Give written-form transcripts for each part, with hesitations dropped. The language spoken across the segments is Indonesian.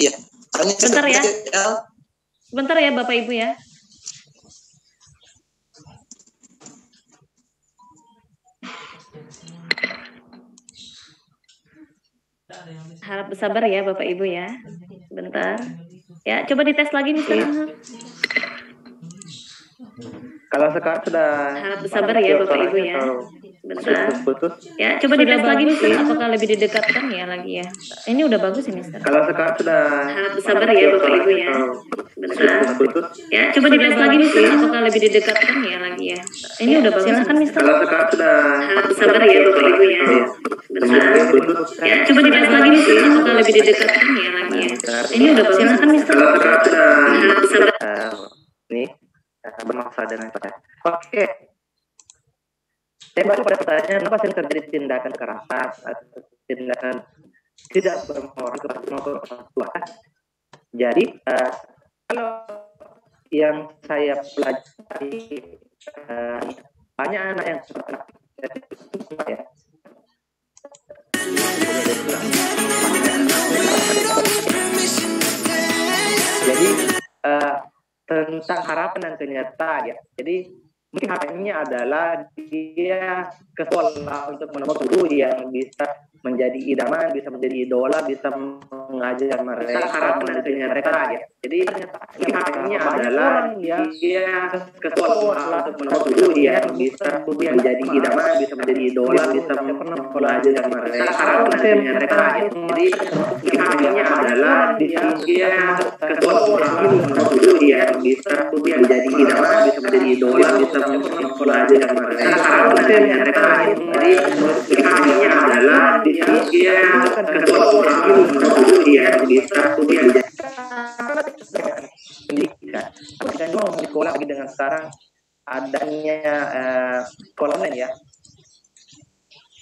Iya. Bentar ya. Bentar ya Bapak Ibu ya. Harap bersabar ya Bapak Ibu ya. Sebentar. Ya, coba dites lagi Mister Anhar. Kalau sekarang sudah harap bersabar ya Bapak Ibu ya. Sebentar. putus. Ya, coba dites lagi Mister. Apakah lebih didekatkan ya lagi ya? Ini udah bagus ya Mister. Kalau sekarang sudah harap bersabar ya Bapak Ibu ya. Sebentar. Ya, coba dites lagi Mister. Apakah lebih didekatkan ya lagi ya? Ini udah bagus. Silakan Mister. Kalau sekarang sudah harap bersabar ya Bapak Ibu ya. Sebentar. Ya, coba dites lagi Mister. Apakah lebih didekatkan ya lagi ya? Ini udah bagus. Silakan Mister. Kalau sekarang sudah harap bersabar. Ini bermasalah dengan saya. Oke. Saya baru pada pertanyaan, apa yang terjadi tindakan kekerasan atau tindakan tidak bermoral kepada orang tua? Jadi, kalau yang saya pelajari, banyak anak yang seperti ya. Jadi, tentang harapan dan kenyataan ya. Jadi mungkin harapannya adalah dia ke sekolah untuk menemukan guru yang bisa menjadi idaman, bisa menjadi idola, bisa mengajar mereka harapan dan kenyataan mereka ya. Jadi harapannya adalah dia ke sekolah untuk menemukan guru yang bisa menjadi idaman, bisa menjadi idola, bisa mengajar mereka harapan dan kenyataan mereka ya. Jadi harapannya adalah dia ke sekolah untuk menemukan guru yang bisa menjadi idaman, bisa menjadi idola, bisa mengajar mereka harapan dan kenyataan mereka ya. Jadi harapannya adalah dia ke sekolah untuk yang bisa menjadi pendidikan. Dan mau sekolah lagi dengan sekarang adanya sekolah online ya.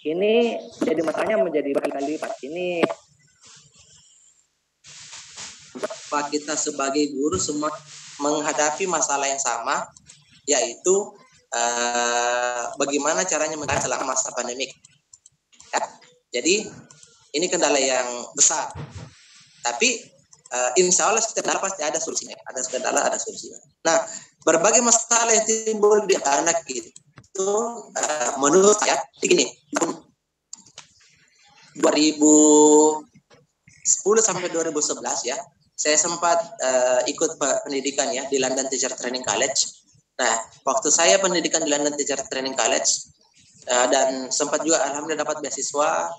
Ini jadi masalahnya menjadi berkali-kali lipat. Ini Pak, kita sebagai guru semua menghadapi masalah yang sama, yaitu bagaimana caranya mengatasi selama masa pandemik. Ya. Jadi ini kendala yang besar. Tapi insya Allah setiap kendala pasti ada solusinya. Ada kendala, ada solusinya. Nah, berbagai masalah yang timbul di anak itu menurut saya begini. 2010 sampai 2011 ya, saya sempat ikut pendidikan ya di London Teacher Training College. Nah, waktu saya pendidikan di London Teacher Training College dan sempat juga alhamdulillah dapat beasiswa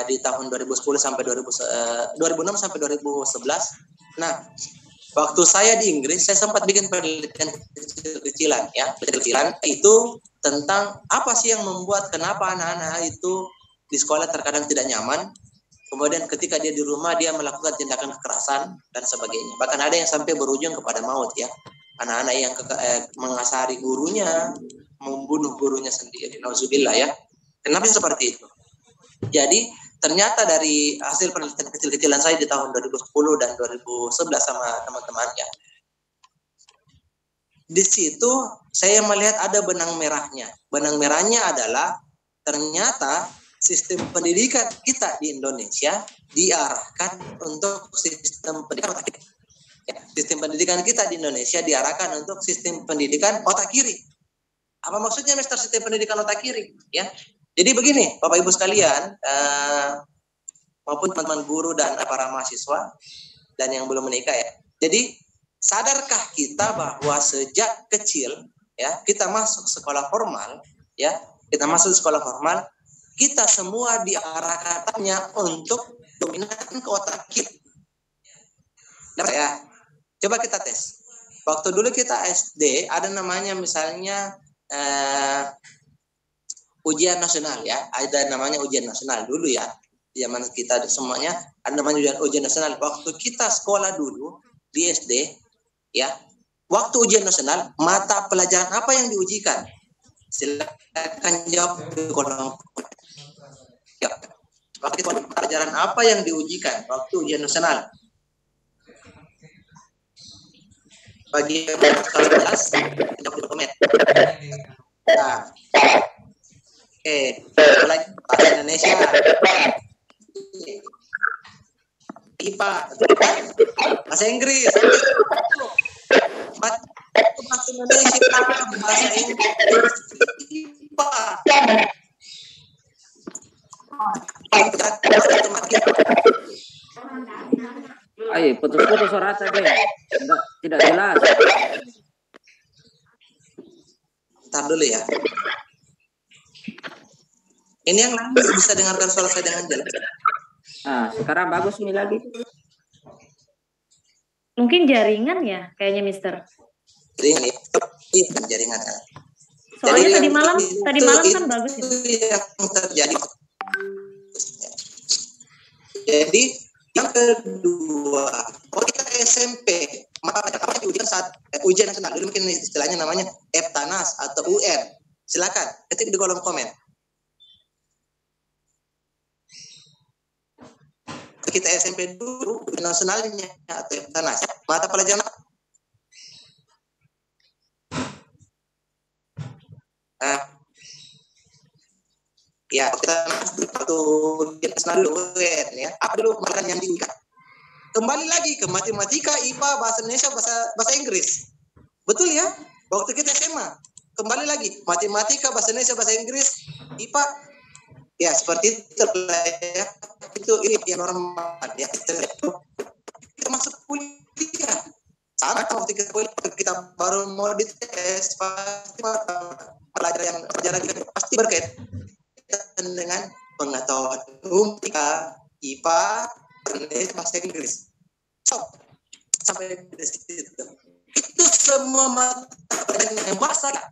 di tahun 2010 sampai 2006 sampai 2011. Nah, waktu saya di Inggris, saya sempat bikin penelitian kecil-kecilan ya, kecil-kecilan itu tentang apa sih yang membuat kenapa anak-anak itu di sekolah terkadang tidak nyaman. Kemudian ketika dia di rumah dia melakukan tindakan kekerasan dan sebagainya. Bahkan ada yang sampai berujung kepada maut ya. Anak-anak yang mengasari gurunya, membunuh gurunya sendiri. Nauzubillah ya. Kenapa seperti itu? Jadi ternyata dari hasil penelitian kecil-kecilan saya di tahun 2010 dan 2011 sama teman-temannya, di situ saya melihat ada benang merahnya. Benang merahnya adalah ternyata sistem pendidikan kita di Indonesia diarahkan untuk sistem pendidikan otak kiri. Ya, sistem pendidikan kita di Indonesia diarahkan untuk sistem pendidikan otak kiri. Apa maksudnya Mister sistem pendidikan otak kiri? Ya, jadi begini, Bapak Ibu sekalian, maupun teman-teman guru dan para mahasiswa dan yang belum menikah ya. Jadi sadarkah kita bahwa sejak kecil ya kita masuk sekolah formal ya, kita masuk sekolah formal, kita semua diarahkannya untuk dominan ke otak kiri. Nah, ya, coba kita tes. Waktu dulu kita SD ada namanya misalnya ujian nasional ya, ada namanya ujian nasional dulu ya. Zaman kita semuanya ada namanya ujian nasional. Waktu kita sekolah dulu di SD ya, waktu ujian nasional mata pelajaran apa yang diujikan? Silakan jawab di kolom. Ya. Waktu pelajaran apa yang diujikan waktu ujian nasional? Bagi yang jelas, jawab di komen. Nah, oke, lagi bahasa Indonesia. IPA, bahasa Inggris, bahasa Indonesia, bahasa Inggris, IPA. Ayo, putus-putus suara tadi. Tidak jelas. Ntar dulu ya. Ini yang lain bisa dengarkan suara saya dengan jelas. Nah, sekarang bagus nih lagi. Mungkin jaringan ya, kayaknya Mister. Ini jaringan. Soalnya tadi malam kan bagus ya. Yang terjadi. Jadi yang kedua, kalau kita SMP, maka di ujian saat ujian nasional, dulu mungkin istilahnya namanya EPTANAS atau UN. Silakan ketik di kolom komen. Kita SMP dulu nasionalnya atau EPTANAS, mata pelajaran ya kita waktu nasional dulu UN ya. Apa dulu pelajaran yang diujikan? Kembali lagi ke matematika, IPA, bahasa Indonesia, bahasa Inggris. Betul ya? Waktu kita SMA, kembali lagi matematika, bahasa Indonesia, bahasa Inggris, IPA. Ya seperti itu ya. Itu ini yang normal ya. Kita masuk kuliah. Sama waktu kita baru mau dites, pasti pelajaran pasti berkaitan dengan pengetahuan umum, IPA, bahasa Inggris. So, sampai di situ. Itu semua mata pelajaran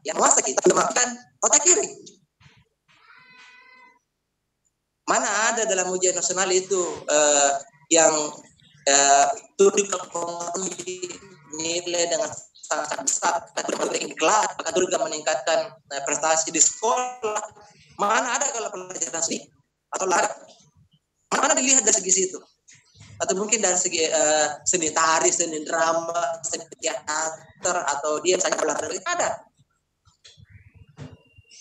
yang masa kita menggunakan otak kiri. Mana ada dalam ujian nasional itu yang nilai dengan sangat besar, berikhlas, akan juga meningkatkan prestasi di sekolah. Mana ada kalau pelajaran seni atau olahraga? Mana dilihat dari segi situ? Atau mungkin dari segi seni tari, seni drama, seni teater, atau dia misalnya olahraga ada.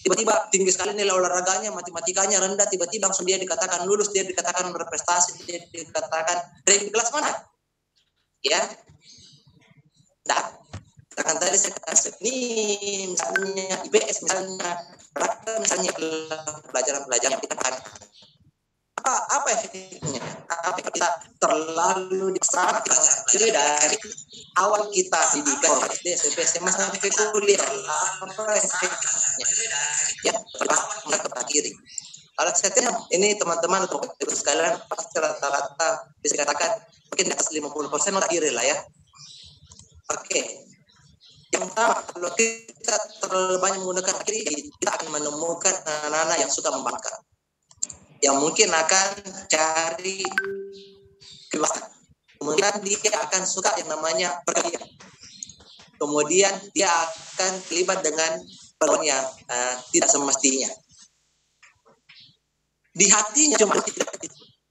Tiba-tiba tinggi sekali nilai olahraganya, matematikanya rendah, tiba-tiba langsung dia dikatakan lulus, dia dikatakan berprestasi, dia dikatakan ranking kelas mana? Ya, nah, katakan tadi saya katakan seni, misalnya IPS, misalnya misalnya pelajaran-pelajaran yang kita kan apa efeknya? Apa kita terlalu disana? Jadi dari awal kita dididik SD, SMP, SMA sampai kuliah, apa efeknya? Ya, mereka kiri. Kalau saya ini teman-teman atau ibu sekalian pasti rata-rata bisa katakan mungkin di atas 50% otak kiri lah ya. Oke. Yang pertama, kalau kita terlalu banyak menggunakan kiri, kita akan menemukan anak-anak yang suka membangkang, yang mungkin akan cari keluasan. Kemudian dia akan suka yang namanya perkelahian. Kemudian dia akan terlibat dengan pergaulan yang tidak semestinya. Di hatinya cuma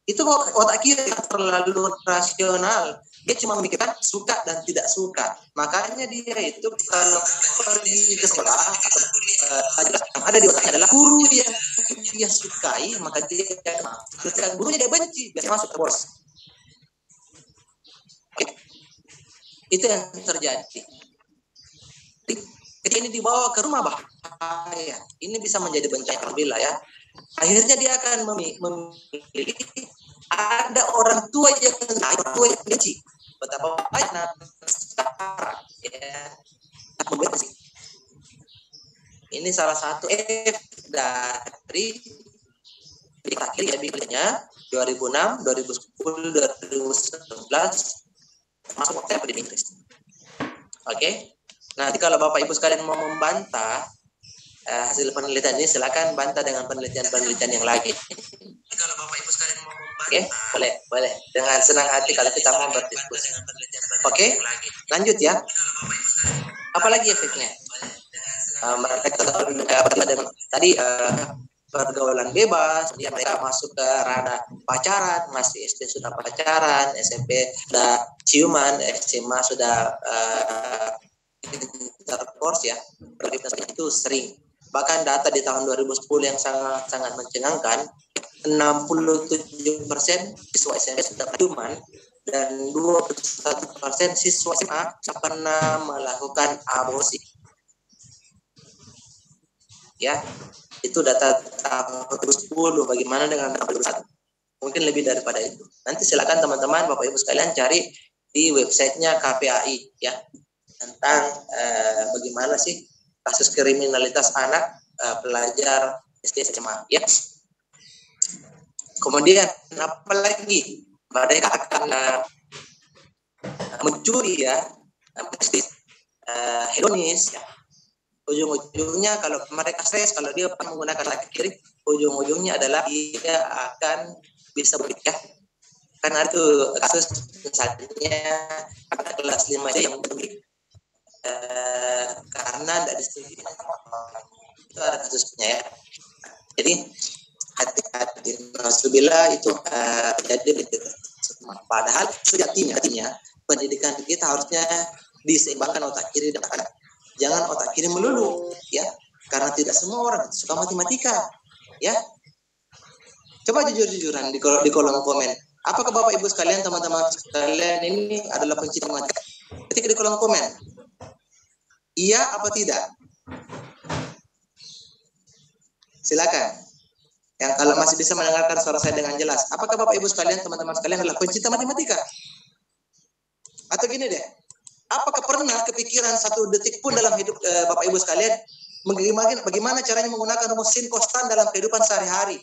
itu otak kiri terlalu rasional. Dia cuma memikirkan suka dan tidak suka. Makanya dia itu kalau pergi ke sekolah atau yang ada di otaknya adalah guru yang dia sukai, maka dia masuk. Ketika gurunya dia benci, dia masuk ke bos. Itu yang terjadi. Ketika ini dibawa ke rumah bahaya. Ini bisa menjadi bencana apabila ya. Akhirnya dia akan memilih ada orang tua yang benci. Betapa banyak sekarang ya. Ini salah satu dari akhir ya bikinnya 2006, 2010, 2011 masuk waktu apa di Inggris. Oke. Nanti kalau Bapak Ibu sekalian mau membantah hasil penelitian ini, silakan bantah dengan penelitian-penelitian yang lain. Kalau Bapak Ibu sekalian mau membantah, boleh dengan senang hati kalau kita mau berdiskusi. Oke, lanjut ya. Apalagi efeknya? Mereka tadi pergaulan bebas, dia mereka masuk ke ranah pacaran, masih SD sudah pacaran, SMP sudah ciuman, SMA sudah intercourse ya, itu sering. Bahkan data di tahun 2010 yang sangat mencengangkan, 67% siswa SMP sudah ciuman dan 21% siswa SMA pernah melakukan aborsi. Ya, itu data tahun 2010. Bagaimana dengan tahun 2021? Mungkin lebih daripada itu. Nanti silakan teman-teman, Bapak Ibu sekalian cari di websitenya KPAI ya tentang bagaimana sih kasus kriminalitas anak pelajar SD SMA ya. Kemudian apa lagi? Mereka akan mencuri ya, hedonis ya. Ujung-ujungnya kalau mereka stres, kalau dia menggunakan kaki kiri, ujung-ujungnya adalah dia akan bisa balik ya. Kan ada tuh kasus misalnya anak kelas 5 aja yang beli karena tidak disetujui. Itu ada kasusnya ya. Jadi hati-hati, Alhamdulillah itu terjadi. Padahal sejatinya pendidikan kita harusnya diseimbangkan otak kiri dan kanan. Jangan otak kiri melulu ya, karena tidak semua orang suka matematika ya. Coba jujur-jujuran di kolom komen, apakah Bapak Ibu sekalian, teman-teman sekalian ini adalah pencinta matematika? Ketik di kolom komen iya apa tidak, silakan. Yang kalau masih bisa mendengarkan suara saya dengan jelas, apakah Bapak Ibu sekalian, teman-teman sekalian adalah pencinta matematika? Atau gini deh, apakah pernah kepikiran satu detik pun dalam hidup Bapak Ibu sekalian bagaimana caranya menggunakan rumus sin kostan dalam kehidupan sehari-hari?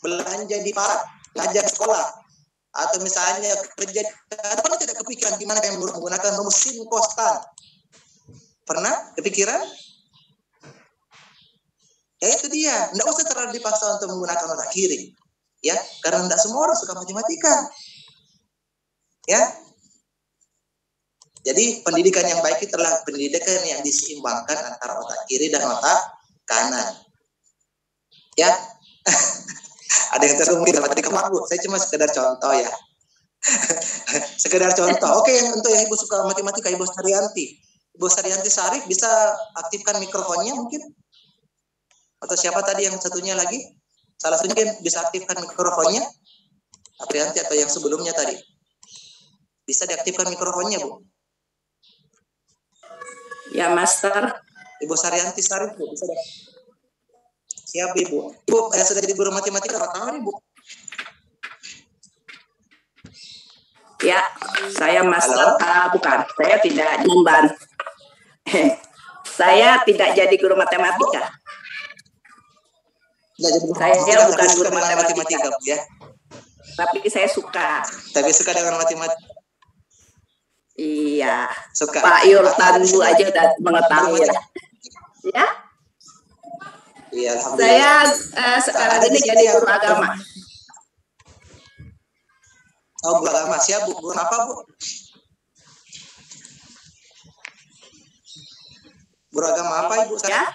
Belanja di pasar, belajar di sekolah, atau misalnya kerja, pernah tidak kepikiran gimana yang menggunakan rumus sin kostan? Pernah kepikiran? Ya itu dia, tidak usah terlalu dipaksa untuk menggunakan otak kiri, ya, karena tidak semua orang suka matematika, ya. Jadi pendidikan yang baik itu adalah pendidikan yang diseimbangkan antara otak kiri dan otak kanan. Ya. Ada yang tersembunyi dalam matematika, Bu. Saya cuma sekedar contoh ya. Sekedar contoh. Oke, untuk yang Ibu suka matematika, Ibu Saryanti. Ibu Saryanti Sarif bisa aktifkan mikrofonnya mungkin? Atau siapa tadi yang satunya lagi? Salah satunya bisa aktifkan mikrofonnya? Aprianti atau yang sebelumnya tadi? Bisa diaktifkan mikrofonnya, Bu? Ya, Master. Ibu Saryanti Sarif, Bu, bisa deh. Siap, Ibu. Ibu, sudah jadi guru matematika berapa tahun, Ibu? Ya, saya Master. Bukan, saya tidak membantu. Saya tidak jadi guru matematika. Saya bukan guru matematika, Bu, ya. Tapi saya suka. Tapi suka dengan matematika. Iya, suka. Pak Yurtan Bu aja udah mengetahui ya. Iya, saya sekarang ini jadi guru agama. Oh, guru agama. Siap, Bu. Guru apa, Bu? Guru agama apa, Ibu? Ya.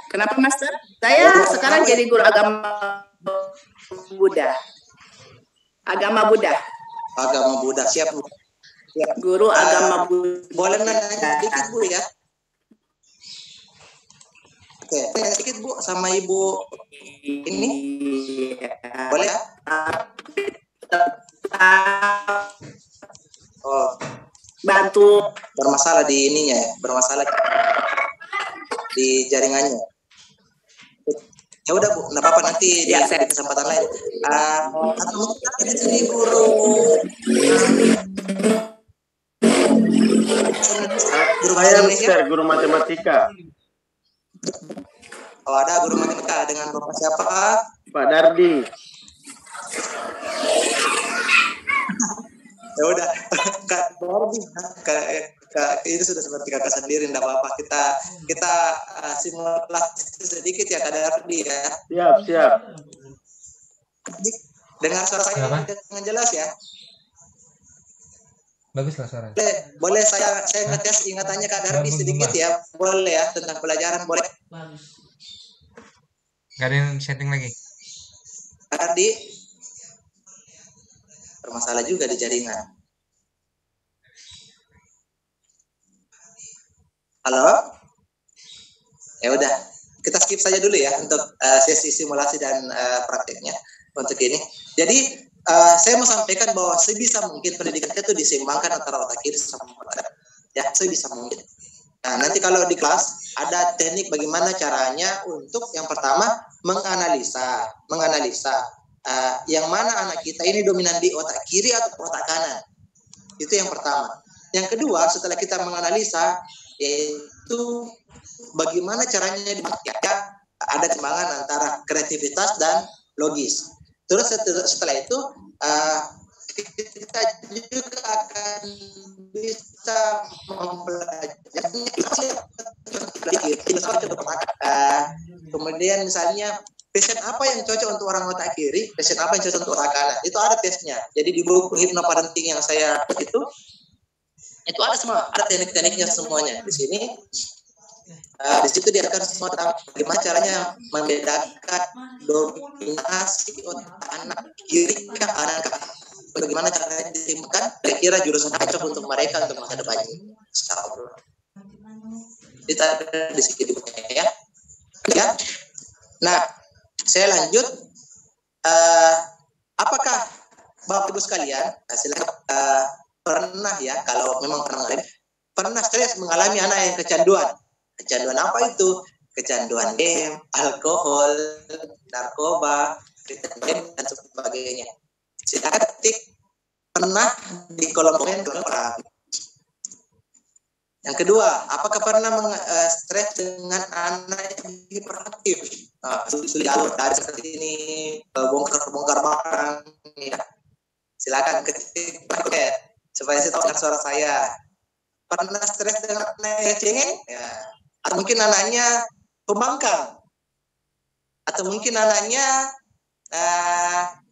Kenapa, Master? Saya sekarang jadi guru agama Buddha. Agama Buddha. Agama Buddha, siap, Bu. Siap. Guru agama Buddha. Boleh nanya sedikit, Bu, ya? Oke, nanya sedikit, Bu, sama Ibu ini. Boleh ya? Oh. Bantu. Bermasalah di ininya ya, bermasalah di jaringannya. Ya udah, Bu, nggak apa-apa, nanti ya, di kesempatan lain. Atau mungkin di sini guru saya Mister guru matematika. Oh, ada guru matematika dengan Bapak siapa? Pak Dardi. Ya udah, Kak Dardi, itu sudah seperti kakak sendiri, tidak apa-apa. Kita simulasi sedikit ya, Kak Dardi ya. Siap. Dengar suara saya dengan jelas ya. Baguslah suaranya. Boleh saya ngetes ingatannya Kak Dardi sedikit ya, boleh ya, tentang pelajaran, boleh? Gak ada yang setting lagi. Kak Dardi, bermasalah juga di jaringan. Halo? Ya udah, kita skip saja dulu ya untuk sesi simulasi dan prakteknya untuk ini. Jadi saya mau sampaikan bahwa sebisa mungkin pendidikan itu diseimbangkan antara otak kiri sama otak kanan. Ya, sebisa mungkin. Nah, nanti kalau di kelas ada teknik bagaimana caranya untuk yang pertama menganalisa yang mana anak kita ini dominan di otak kiri atau otak kanan. Itu yang pertama. Yang kedua, setelah kita menganalisa, yaitu bagaimana caranya ya, ada keseimbangan antara kreativitas dan logis. Terus setelah itu kita juga akan bisa mempelajari kemudian misalnya passion apa yang cocok untuk orang otak kiri, passion apa yang cocok untuk otak kanan. Itu ada tesnya. Jadi di buku Hypnoparenting yang saya itu ada semua, ada teknik-tekniknya semuanya di sini. Di situ diajarkan semua tentang bagaimana caranya membedakan dominasi otak anak kiri ke anak kanan. Bagaimana caranya ditimbulkan, kira-kira jurusan cocok untuk mereka untuk masa depannya. Kita ada di sini ya. Ya. Nah, saya lanjut. Apakah Bapak Ibu sekalian, silakan pernah ya, kalau memang pernah stres mengalami anak yang kecanduan. Kecanduan apa itu? Kecanduan game, alkohol, narkoba, dan sebagainya. Silakan ketik pernah di kolom komentar. Yang kedua, apakah pernah stres dengan anak yang hiperaktif? Sudah dari seperti ini, bongkar barang. Ya. Silakan ketik supaya saya tahu suara saya. Pernah stres dengan anak yang cengeng? Ya. Atau mungkin anaknya pembangkang, atau mungkin anaknya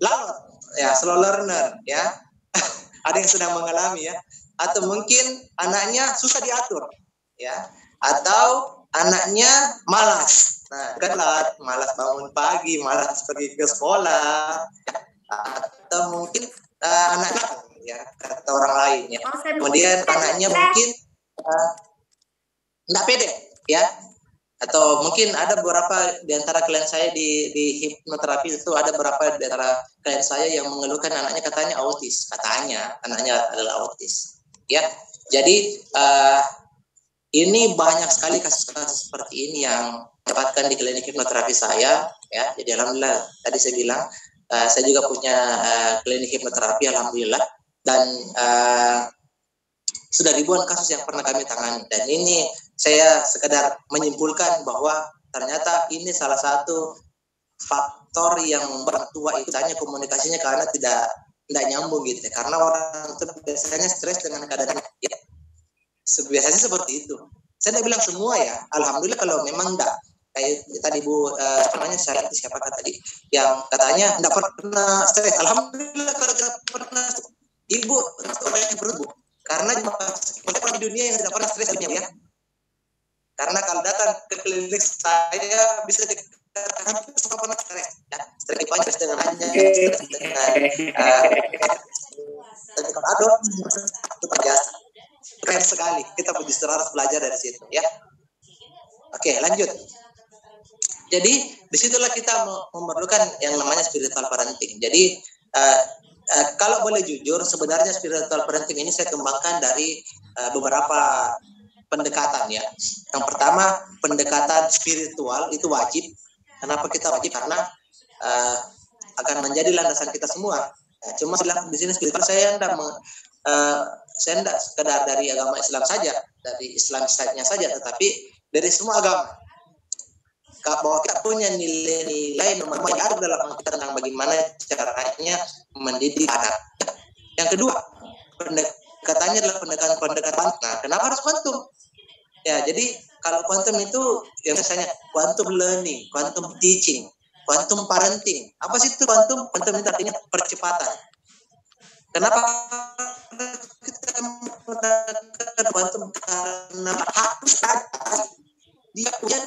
lambat, ya slow learner, ya. Ada yang sedang mengalami ya. Atau mungkin anaknya susah diatur, ya. Atau anaknya malas. Nah, telat, malas bangun pagi, malas pergi ke sekolah. Atau mungkin anaknya, ya, kata orang lain, ya. Kemudian anaknya mungkin tidak pede, ya. Atau mungkin ada beberapa di antara klien saya di hipnoterapi itu ada beberapa di antara klien saya yang mengeluhkan anaknya katanya autis, katanya anaknya adalah autis. Ya, jadi ini banyak sekali kasus-kasus seperti ini yang dapatkan di klinik hipnoterapi saya. Ya, jadi alhamdulillah tadi saya bilang saya juga punya klinik hipnoterapi alhamdulillah, dan sudah ribuan kasus yang pernah kami tangani, dan ini saya sekedar menyimpulkan bahwa ternyata ini salah satu faktor yang orang tua itu hanya komunikasinya karena tidak nyambung gitu ya. Karena orang itu biasanya stres dengan keadaan ya. Biasanya seperti itu. Saya tidak bilang semua ya. Alhamdulillah kalau memang enggak. Kayak tadi Bu namanya saya siapakah tadi yang katanya enggak pernah stres. Alhamdulillah kalau tidak pernah Ibu orang yang perut Bu. Karena di dunia yang tidak pernah stres ya. Karena kalau datang ke klinik saya bisa dikatakan semua pernah stres. Ya, stres banyak, stres dengan hanya, stres dengan kalau itu biasa. Keren sekali. Kita justru harus belajar dari situ, ya. Oke, lanjut. Jadi disitulah kita memerlukan yang namanya spiritual parenting. Jadi kalau boleh jujur, sebenarnya spiritual parenting ini saya kembangkan dari beberapa pendekatan ya. Yang pertama, pendekatan spiritual itu wajib. Kenapa kita wajib? Karena akan menjadi landasan kita semua. Cuma di sini spiritual saya tidak sekedar dari agama Islam saja, dari Islam saja, tetapi dari semua agama. Bahwa kita punya nilai-nilai nomor yang ada dalam kita tentang bagaimana caranya mendidik anak. Yang kedua, pendekatannya adalah pendekatan. Nah, kenapa harus kuantum? Ya, jadi kalau kuantum itu yang misalnya quantum learning, quantum teaching, quantum parenting. Apa sih itu kuantum? Kuantum itu artinya percepatan. Kenapa kita menggunakan kuantum? Karena harus ada dia punya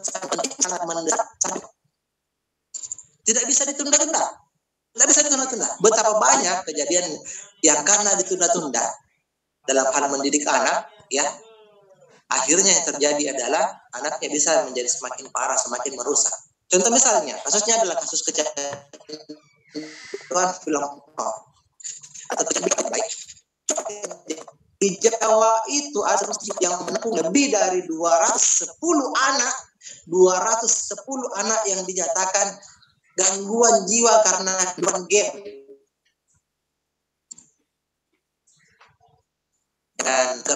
sangat penting, sangat mendesak. Tidak bisa ditunda-tunda. Tidak bisa ditunda-tunda. Betapa banyak kejadian yang karena ditunda-tunda dalam hal mendidik anak, ya, akhirnya yang terjadi adalah anaknya bisa menjadi semakin parah, semakin merusak. Contoh misalnya, kasusnya adalah kasus kecanduan film porno atau kecanduan baik. Di Jawa itu ada masjid yang menampung lebih dari 210 anak yang dinyatakan gangguan jiwa karena game. Dan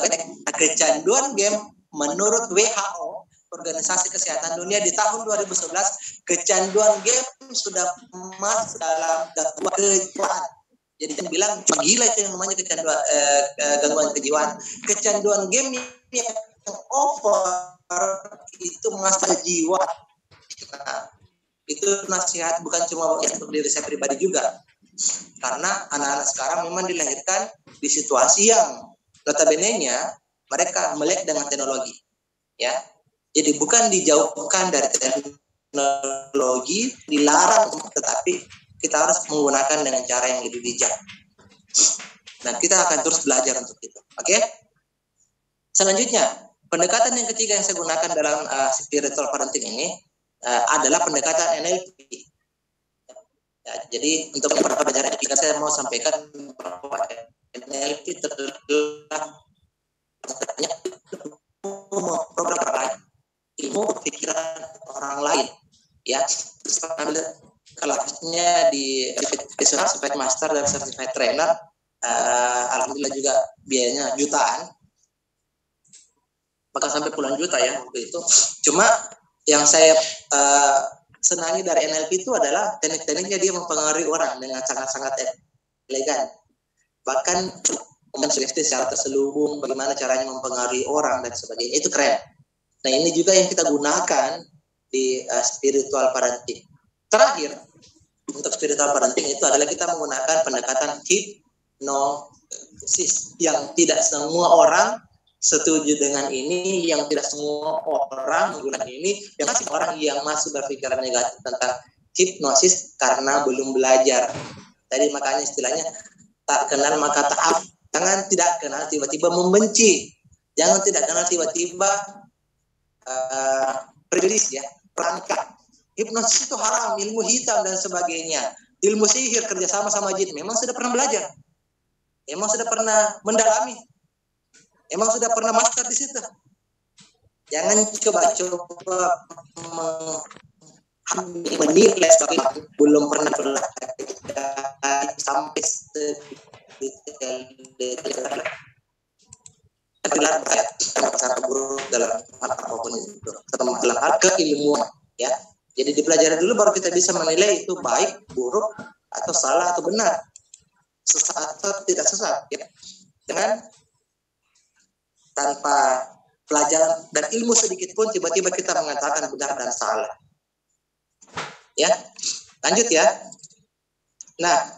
kecanduan game menurut WHO, Organisasi Kesehatan Dunia, di tahun 2011 kecanduan game sudah masuk dalam gangguan kejiwaan. Jadi yang bilang cuma gila itu yang namanya kecanduan gangguan kejiwaan. Kecanduan game yang over itu masalah jiwa. Nah, itu nasihat bukan cuma untuk diri saya pribadi juga. Karena anak-anak sekarang memang dilahirkan di situasi yang notabene-nya mereka melek dengan teknologi. Ya. Jadi bukan dijauhkan dari teknologi, dilarang, tetapi kita harus menggunakan dengan cara yang lebih bijak. Dan kita akan terus belajar untuk itu. Oke? Selanjutnya, pendekatan yang ketiga yang saya gunakan dalam spiritual parenting ini adalah pendekatan NLP. Ya, jadi untuk beberapa pelajaran NLP saya mau sampaikan bahwa NLP adalah program orang lain, ilmu pikiran orang lain. Ya, kelasnya di Certified Master dan Certified Trainer, alhamdulillah juga biayanya jutaan, bahkan sampai puluhan juta ya waktu itu. Cuma yang saya senangi dari NLP itu adalah teknik-tekniknya dia mempengaruhi orang dengan sangat-sangat elegan, bahkan mensugesti secara terselubung, bagaimana caranya mempengaruhi orang dan sebagainya, itu keren. Nah ini juga yang kita gunakan di spiritual parenting. Terakhir, untuk spiritual parenting itu adalah kita menggunakan pendekatan hipnosis, yang tidak semua orang setuju dengan ini, yang tidak semua orang menggunakan ini, yang masih orang yang masih berpikiran negatif tentang hipnosis karena belum belajar. Tadi makanya istilahnya tak kenal maka taat. Jangan tidak kenal tiba-tiba membenci. Jangan tidak kenal tiba-tiba prejudice ya, perangkap. Hipnosis itu haram, ilmu hitam dan sebagainya. Ilmu sihir, kerjasama sama jin. Memang sudah pernah belajar. Memang sudah pernah mendalami. Memang sudah pernah master di situ. Jangan coba-coba menilai sebagainya. Belum pernah sampai sangat buruk dalam apapun itu. Dalam hal keilmuan. Ya. Jadi dipelajari dulu baru kita bisa menilai itu baik, buruk, atau salah atau benar, sesat atau tidak sesat. Ya. Dengan tanpa pelajaran dan ilmu sedikit pun tiba-tiba kita mengatakan benar dan salah. Ya, lanjut ya. Nah,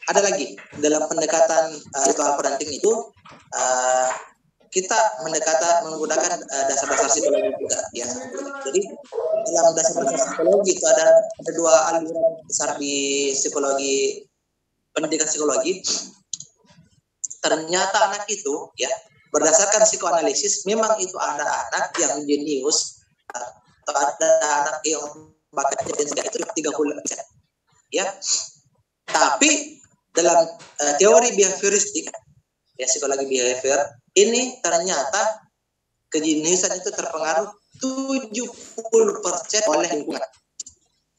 ada lagi dalam pendekatan ritual parenting itu. Kita menggunakan dasar-dasar psikologi juga ya. Jadi dalam dasar-dasar psikologi itu ada dua aliran besar di psikologi, pendidikan psikologi. Ternyata anak itu ya, berdasarkan psikoanalisis, memang itu ada anak yang jenius atau ada anak yang bakatnya itu 30%. Ya. Tapi dalam teori behavioristik ya, psikologi behavior, ini ternyata kejeniusan itu terpengaruh 70% oleh lingkungan.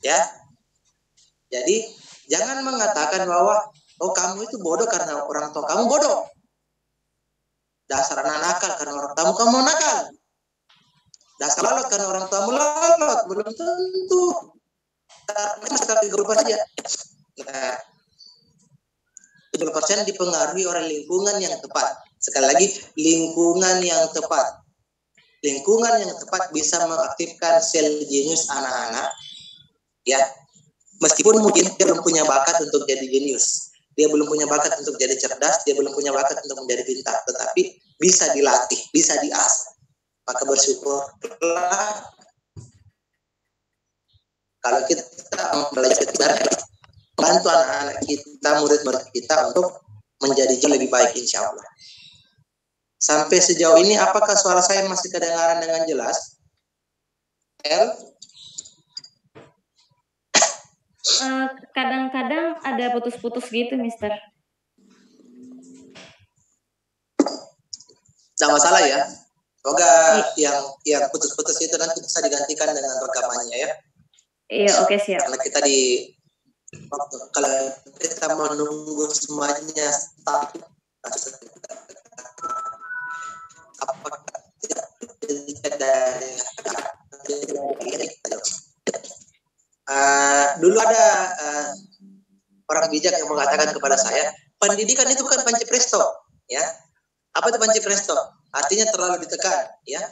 Ya. Jadi jangan mengatakan bahwa oh kamu itu bodoh karena orang tua kamu bodoh. Dasar anak nakal karena orang tua kamu nakal. Dasar lalot karena orang tuamu lalot, belum tentu. Sekitar 30% saja. Nah, 70% dipengaruhi oleh lingkungan yang tepat. Sekali lagi, lingkungan yang tepat. Lingkungan yang tepat bisa mengaktifkan sel jenius anak-anak. Ya, meskipun mungkin dia belum punya bakat untuk jadi jenius, dia belum punya bakat untuk jadi cerdas, dia belum punya bakat untuk menjadi pintar, tetapi bisa dilatih, bisa diasah. Maka bersyukurlah kalau kita belajar bantu anak-anak kita, murid-murid kita untuk menjadi jauh lebih baik, insya Allah. Sampai sejauh ini apakah suara saya masih kedengaran dengan jelas? L? Kadang-kadang ada putus-putus gitu, Mister. Tidak masalah ya. Semoga yang putus-putus itu nanti bisa digantikan dengan rekamannya ya. Iya, oke, siap. Karena kita kalau kita menunggu semuanya stabil, apakah dulu ada orang bijak yang mengatakan kepada saya, pendidikan itu bukan panci presto, ya. Apa itu panci presto? Artinya terlalu ditekan, ya.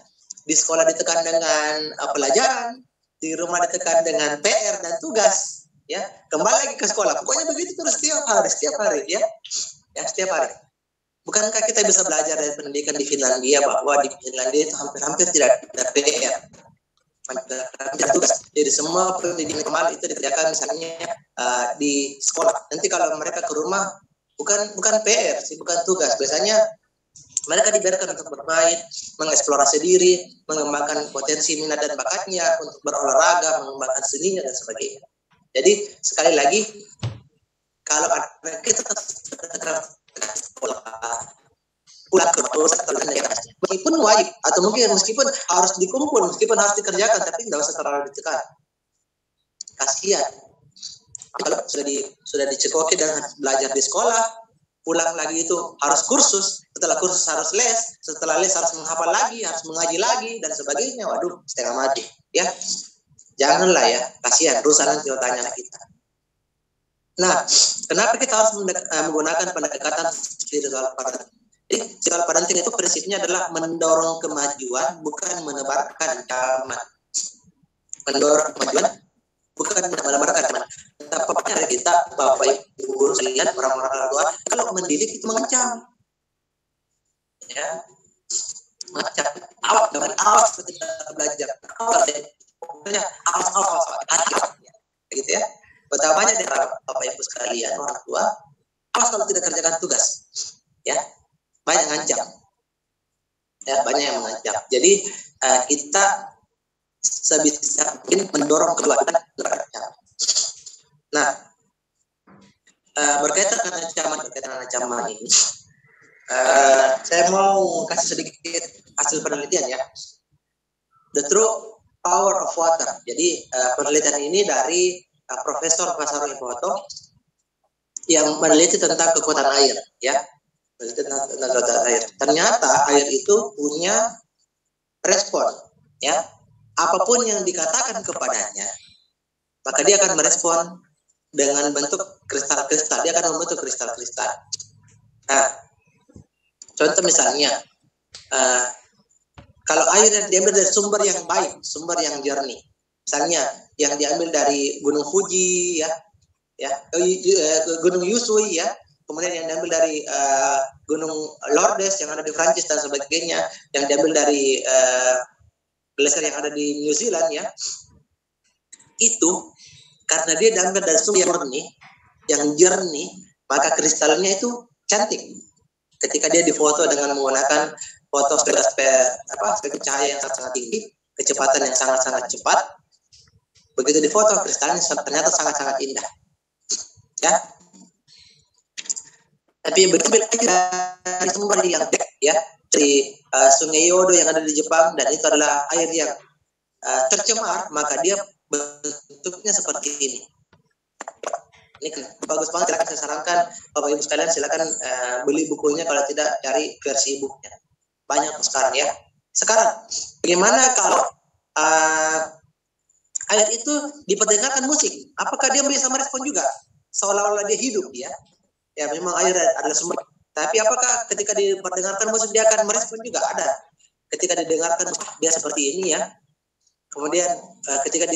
Di sekolah ditekan dengan pelajaran, di rumah ditekan dengan PR dan tugas, ya. Kembali lagi ke sekolah, pokoknya begitu terus setiap hari, ya. Ya, setiap hari. Bukankah kita bisa belajar dari pendidikan di Finlandia bahwa di Finlandia itu hampir-hampir tidak ada PR, tidak tugas. Jadi semua pendidikan formal itu dikerjakan misalnya di sekolah. Nanti kalau mereka ke rumah bukan PR sih, bukan tugas. Biasanya mereka dibiarkan untuk bermain, mengeksplorasi diri, mengembangkan potensi minat dan bakatnya, untuk berolahraga, mengembangkan seninya dan sebagainya. Jadi sekali lagi, kalau kita sekolah pulang ke rumah meskipun wajib atau meskipun harus dikumpul, meskipun harus dikerjakan, tapi tidak usah terlalu ditekan. Kasihan kalau sudah dicekoki dengan belajar di sekolah, pulang lagi itu harus kursus, setelah kursus harus les, setelah les harus menghafal lagi, harus mengaji lagi dan sebagainya. Waduh, setengah mati ya. Janganlah ya, kasihan, rusak nanti otaknya kita. Nah, kenapa kita harus menggunakan pendekatan spiritual parenting? Jadi, spiritual parenting itu prinsipnya adalah mendorong kemajuan, bukan menebarkan ancaman. Mendorong kemajuan, bukan menebarkan ancaman. Tampaknya kita, Bapak Ibu guru sekalian, orang-orang tua, kalau mendidik itu mengancam. Ya, mengancam. Awas ketika belajar. Pokoknya awas. Gitu ya. Betapa banyak dari Bapak Ibu sekalian, orang tua, awas kalau tidak kerjakan tugas, ya, banyak ngancam, ya, banyak yang mengancam. Jadi kita sebisa mungkin mendorong keluarga berancam. Nah, berkaitan dengan ancaman ini, saya mau kasih sedikit hasil penelitian ya, The True Power of Water. Jadi penelitian ini dari Profesor Pasaro Impoto yang meneliti tentang kekuatan air, ya, meneliti tentang kekuatan air. Ternyata air itu punya respon, ya, apapun yang dikatakan kepadanya, maka dia akan merespon dengan bentuk kristal-kristal. Dia akan membentuk kristal-kristal. Nah, contoh misalnya, kalau air yang diambil dari sumber yang baik, sumber yang jernih, misalnya yang diambil dari Gunung Fuji, Gunung Yusui, ya, kemudian yang diambil dari Gunung Lourdes yang ada di Prancis dan sebagainya, yang diambil dari glacier yang ada di New Zealand, ya, itu karena dia diambil dari sumber yang jernih, maka kristalnya itu cantik. Ketika dia difoto dengan menggunakan spektrum cahaya yang sangat tinggi, kecepatan yang sangat cepat, begitu difoto kristalnya ternyata sangat indah, ya. Tapi begitu dari sumber yang ya, dari Sungai Yodo yang ada di Jepang, dan itu adalah air yang tercemar, maka dia bentuknya seperti ini. Ini bagus banget, silakan saya sarankan Bapak Ibu sekalian, silakan beli bukunya, kalau tidak cari versi e-booknya, banyak sekarang ya. Sekarang bagaimana kalau air itu diperdengarkan musik? Apakah dia bisa merespon juga? Seolah-olah dia hidup, ya. Ya, memang air adalah sumber. Tapi apakah ketika diperdengarkan musik dia akan merespon juga? Ada. Ketika didengarkan dia seperti ini, ya. Kemudian ketika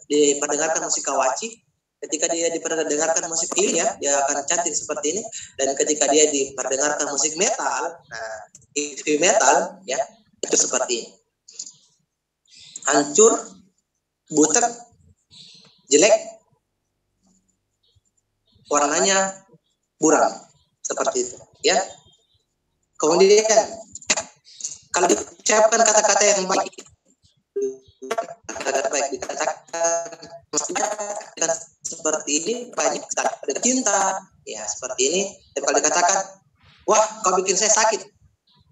diperdengarkan musik kawachi, ketika dia diperdengarkan musik ini, ya, dia akan cantik seperti ini. Dan ketika dia diperdengarkan musik metal, heavy metal, ya, itu seperti ini. Hancur, butek, jelek, warnanya buram, seperti itu, ya. Kemudian kalau diucapkan kata-kata yang baik, kata-kata baik dikatakan seperti ini banyak ada cinta, ya seperti ini. Dan kalau dikatakan, wah kau bikin saya sakit,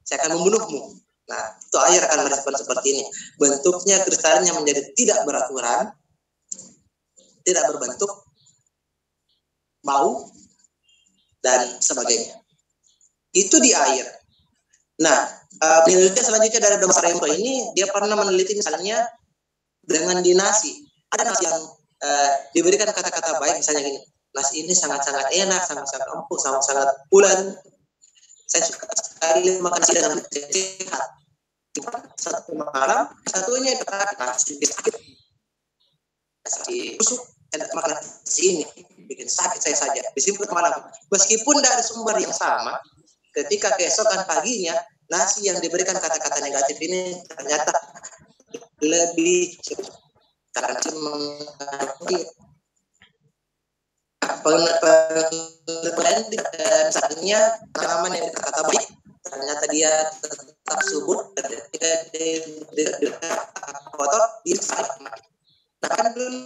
saya akan membunuhmu. Nah, itu air akan merespon seperti ini. Bentuknya kristalnya menjadi tidak beraturan, tidak berbentuk, bau, dan sebagainya. Itu di air. Nah, penelitian selanjutnya dari Dr. Rempo ini, dia pernah meneliti misalnya dengan di nasi. Ada nasi yang diberikan kata-kata baik, misalnya gini, nasi ini sangat-sangat enak, sangat-sangat empuk, sangat-sangat pulen. Saya suka sekali makan nasi dengan sehat. Satu malam, satunya nasi sakit, nasi busuk, makan nasi ini bikin sakit saya saja. Disimpan malam, meskipun dari sumber yang sama, ketika keesokan paginya nasi yang diberikan kata-kata negatif ini ternyata lebih cepat karena mengakui misalnya tanaman yang kata baik ternyata dia tetap subur ketika dia kotor dia salah. Nah kan dulu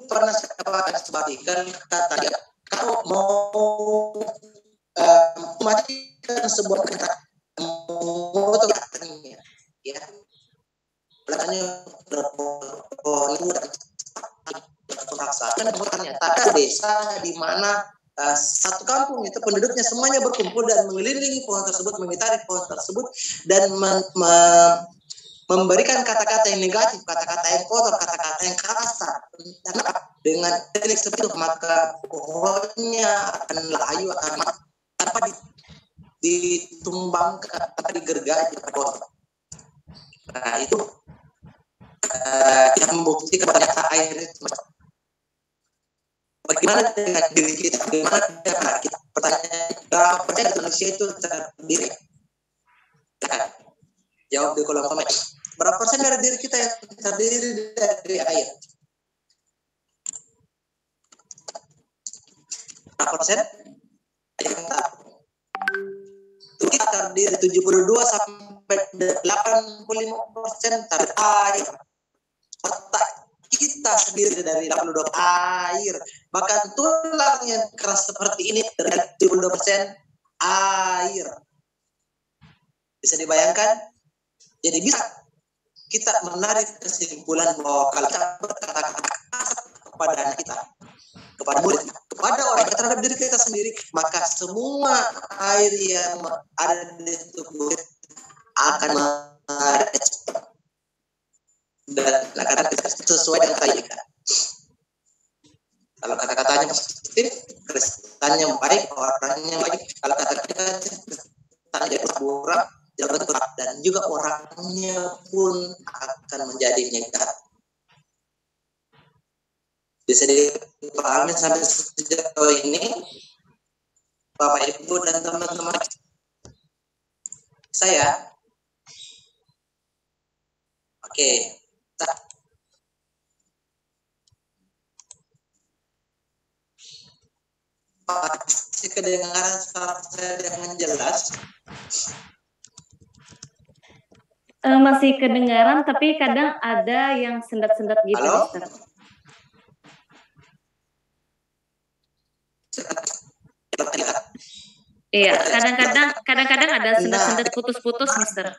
pernah saya sebutkan kata dia kalau mau matikan sebuah kereta motor ya belakangnya ternyata ada desa di mana satu kampung itu penduduknya semuanya berkumpul dan mengelilingi pohon tersebut, mengitari pohon tersebut dan memberikan kata-kata yang negatif, kata-kata yang kotor, kata-kata yang kasar. Dengan teknik seperti itu maka pohonnya akan layu, akan tanpa ditumbangkan, tanpa digergaji kotor. Nah itu yang membuktikan ternyata air itu. Bagaimana dengan diri kita? Bagaimana dengan kita? Pertanyaan percaya manusia itu terdiri. Nah, jawab di kolom komen. Berapa persen dari diri kita yang terdiri dari air? Berapa persen? Yang tahu. Kita terdiri 72 sampai 85% dari air. Otak kita sendiri dari 82 air. Bahkan tulang yang keras seperti ini dari 72% air. Bisa dibayangkan? Jadi bisa kita menarik kesimpulan bahwa kalau kita berkata kepada anak kita, kepada murid, kepada orang terhadap diri kita sendiri, maka semua air yang ada di tubuh kita akan merespon dan kata-kata sesuai dengan kata kita. Kalau kata-katanya positif, kristalnya baik, orangnya baik. Kalau kata-kata kristalnya kurang, jangan kurang, dan juga orangnya pun akan menjadi negatif. Bisa dipahami sampai sejauh ini, Bapak Ibu dan teman-teman saya. Oke. Pasti kedengaran suara saya dengan jelas. Masih kedengaran, tapi kadang ada yang sendat-sendat gitu. Halo? Mister. Iya, kadang-kadang ada sendat-sendat putus-putus, Mister.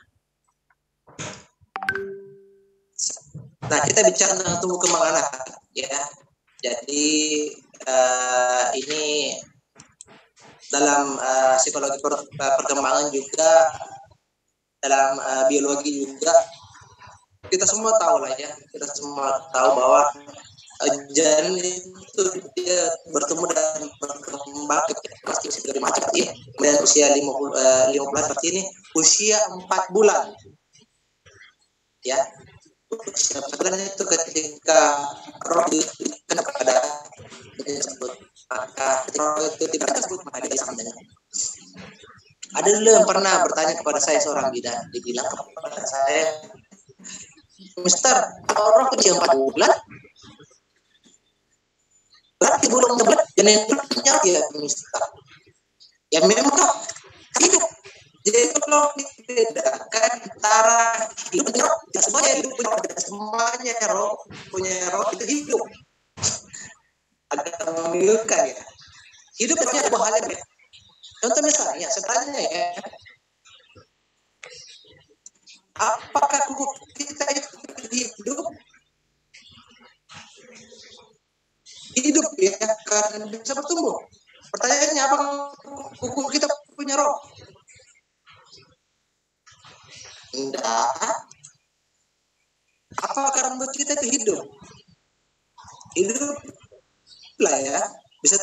Nah, kita bicara tentang tumbuh kembang anak, ya. Jadi ini dalam psikologi perkembangan juga, dalam biologi juga, kita semua tahu lah ya, kita semua tahu bahwa janin itu dia bertemu dan berkembang pasti usia dari macam ya. Kemudian usia 15 seperti ini, usia 4 bulan, ya. Usia 4 bulan itu ketika roh diberikan kepada tersebut, maka roh itu tidak tersebut maka dia sama dengan. Ada dulu yang pernah bertanya kepada saya seorang bidan, dibilang kepada saya, Mister, kalau roh kecil 4 bulan, berarti belum terberat dan yang ternyata ya Mister. Ya memang hidup Jadi kalau dibedakan antara hidup dan roh, tidak semuanya hidup punya roh, tidak semuanya roh punya roh itu hidup. Agak membingungkan ya. Hidup punya dua hal yang berbeda. Contoh misalnya, sebenarnya ya, apakah kuku kita itu hidup? Hidup ya, karena bisa bertumbuh. Pertanyaannya, apakah kuku kita punya roh? Enggak. Apakah rambut kita itu hidup? Hidup lah ya, bisa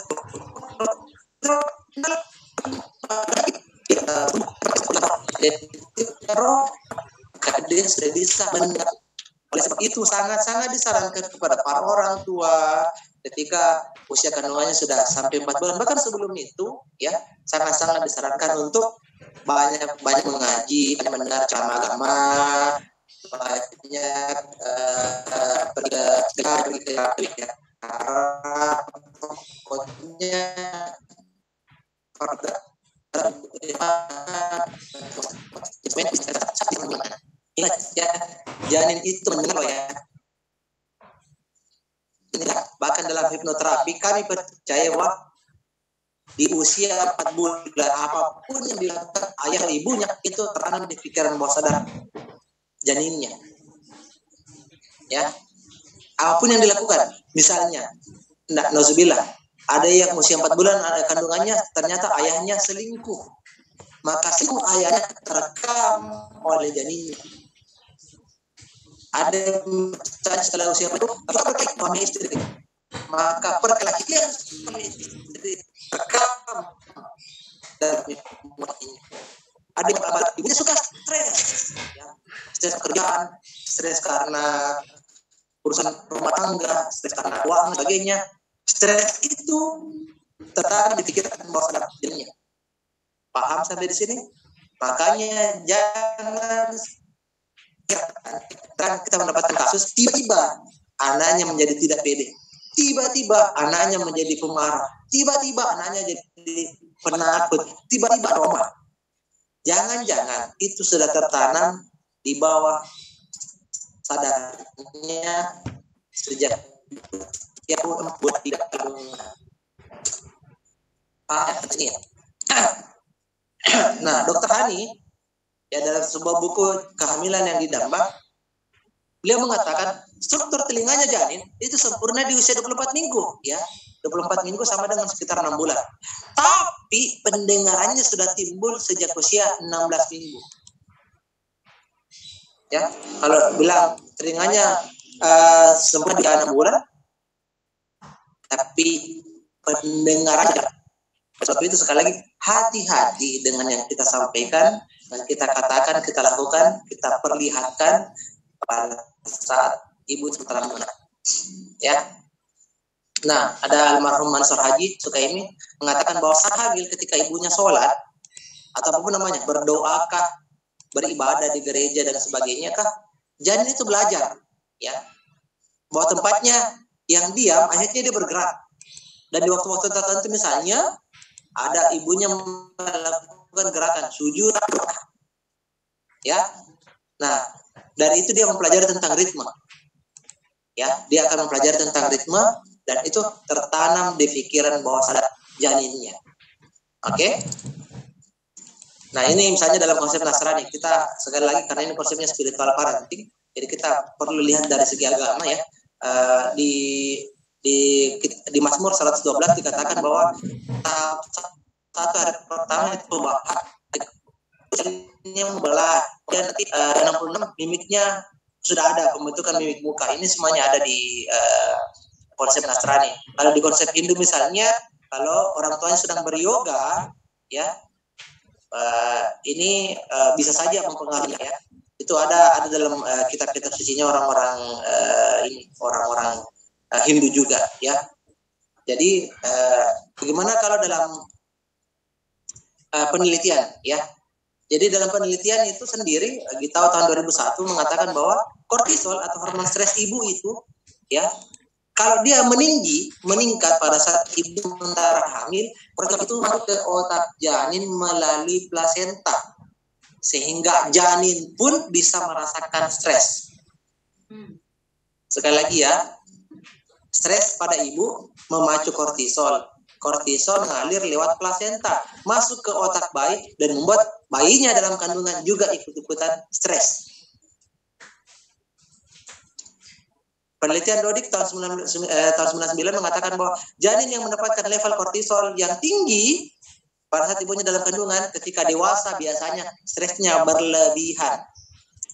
roh dia sudah bisa mendengar. Oleh sebab itu sangat-sangat disarankan kepada para orang tua ketika usia kandungannya sudah sampai 4 bulan, bahkan sebelum itu ya, sangat-sangat disarankan untuk banyak mengaji, banyak mendengar ceramah agama, banyak pergi ke ya. Pokoknya ingat ya, janin itu mendengar ya. Inilah, bahkan dalam hipnoterapi kami percaya bahwa di usia 4 bulan apapun yang dilakukan ayah ibunya itu tertanam di pikiran bawah sadar janinnya. Ya, apapun yang dilakukan, misalnya, nauzubillah, ada yang usia 4 bulan ada kandungannya, ternyata ayahnya selingkuh, maka selingkuh ayahnya terekam oleh janinnya. Ada yang setelah usia itu berkait suami istri, maka perkelahian suami istri terekam dalam ini. Ada yang ibunya suka stres, ya, stres kerjaan, stres karena urusan rumah tangga, stres karena uang dan sebagainya. Stres itu tertanam di pikiran bawah sadar dirinya. Paham sampai di sini? Makanya jangan kita mendapatkan kasus tiba-tiba anaknya menjadi tidak pede, tiba-tiba anaknya menjadi pemarah, tiba-tiba anaknya jadi penakut, tiba-tiba trauma. Jangan-jangan itu sudah tertanam di bawah sadarnya sejak dia buat tidak ini. Nah, Dokter Hani ya dalam sebuah buku kehamilan yang didamba, beliau mengatakan struktur telinganya janin itu sempurna di usia 24 minggu ya. 24 minggu sama dengan sekitar 6 bulan. Tapi pendengarannya sudah timbul sejak usia 16 minggu. Ya, kalau bilang telinganya sempurna di 6 bulan, tapi pendengarannya. Sebab itu sekali lagi hati-hati dengan yang kita sampaikan, dan kita katakan, kita lakukan, kita perlihatkan pada saat ibu setelah mengenal. Ya. Nah, ada almarhum Mansur Haji Sukaimi mengatakan bahwa sahabil ketika ibunya sholat atau apapun namanya, berdoakah, beribadah di gereja dan sebagainya kah, janin itu belajar, ya, bahwa tempatnya yang diam, akhirnya dia bergerak. Dan di waktu-waktu tertentu misalnya ada ibunya melakukan gerakan sujud, ya. Nah, dari itu dia mempelajari tentang ritme, ya. Dia akan mempelajari tentang ritme dan itu tertanam di pikiran bawah sadar janinnya. Oke? Nah, ini misalnya dalam konsep Nasrani, kita sekali lagi karena ini konsepnya spiritual parenting, jadi kita perlu lihat dari segi agama ya. Di Mazmur 112 dikatakan bahwa satu hari pertama itu ini membelah, dan nanti 66 mimiknya sudah ada, pembentukan mimik muka. Ini semuanya ada di konsep Nasrani. Kalau di konsep Hindu misalnya, kalau orang tuanya sedang beryoga, ya, ini bisa saja mempengaruhi ya. Itu ada dalam kitab-kitab sucinya orang-orang orang-orang Hindu juga, ya. Jadi bagaimana kalau dalam penelitian, ya? Jadi dalam penelitian itu sendiri, kita tahu tahun 2001 mengatakan bahwa kortisol atau hormon stres ibu itu, ya, kalau dia meningkat pada saat ibu sementara hamil, kortisol itu masuk ke otak janin melalui plasenta. sehingga janin pun bisa merasakan stres. Sekali lagi ya, stres pada ibu memacu kortisol. Kortisol mengalir lewat plasenta, masuk ke otak bayi dan membuat bayinya dalam kandungan juga ikut-ikutan stres. Penelitian Dodik tahun 99 mengatakan bahwa janin yang mendapatkan level kortisol yang tinggi pada saat ibunya dalam kandungan, ketika dewasa biasanya stresnya berlebihan.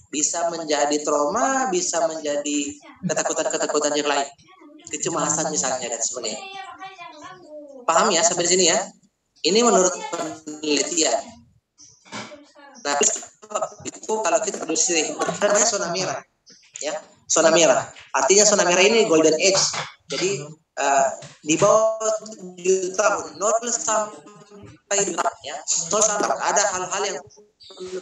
Bisa menjadi trauma, bisa menjadi ketakutan-ketakutan yang lain. Kecemasan misalnya dan sebagainya. Paham ya sampai di sini ya? Ini menurut penelitian. Nah, itu kalau kita produksi namanya zona merah. Ya, zona merah. Artinya zona merah ini golden age. Jadi di bawah 7 tahun, 0 sampai 2 ya. 0 sampai ada hal-hal yang perlu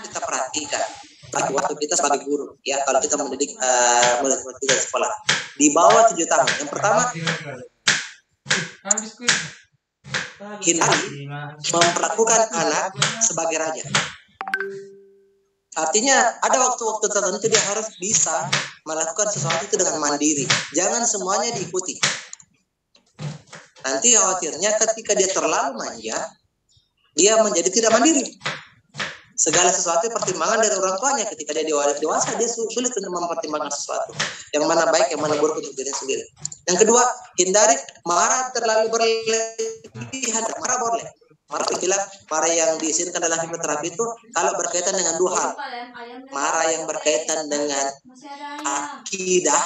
kita perhatikan bagi waktu kita sebagai guru ya, kalau kita mendidik murid-murid kita di sekolah. Di bawah 7 tahun. Yang pertama, hindari memperlakukan anak sebagai raja. Artinya ada waktu-waktu tertentu dia harus bisa melakukan sesuatu itu dengan mandiri. Jangan semuanya diikuti. Nanti khawatirnya ketika dia terlalu manja, dia menjadi tidak mandiri. Segala sesuatu pertimbangan dari orang tuanya. Ketika dia dewasa, dia sulit untuk mempertimbangkan sesuatu. Yang mana baik, yang mana buruk untuk diri sendiri. Yang kedua, hindari marah terlalu berlebihan. Marah boleh. Marah yang diizinkan dalam hipnoterapi itu kalau berkaitan dengan 2 hal. Marah yang berkaitan dengan akidah.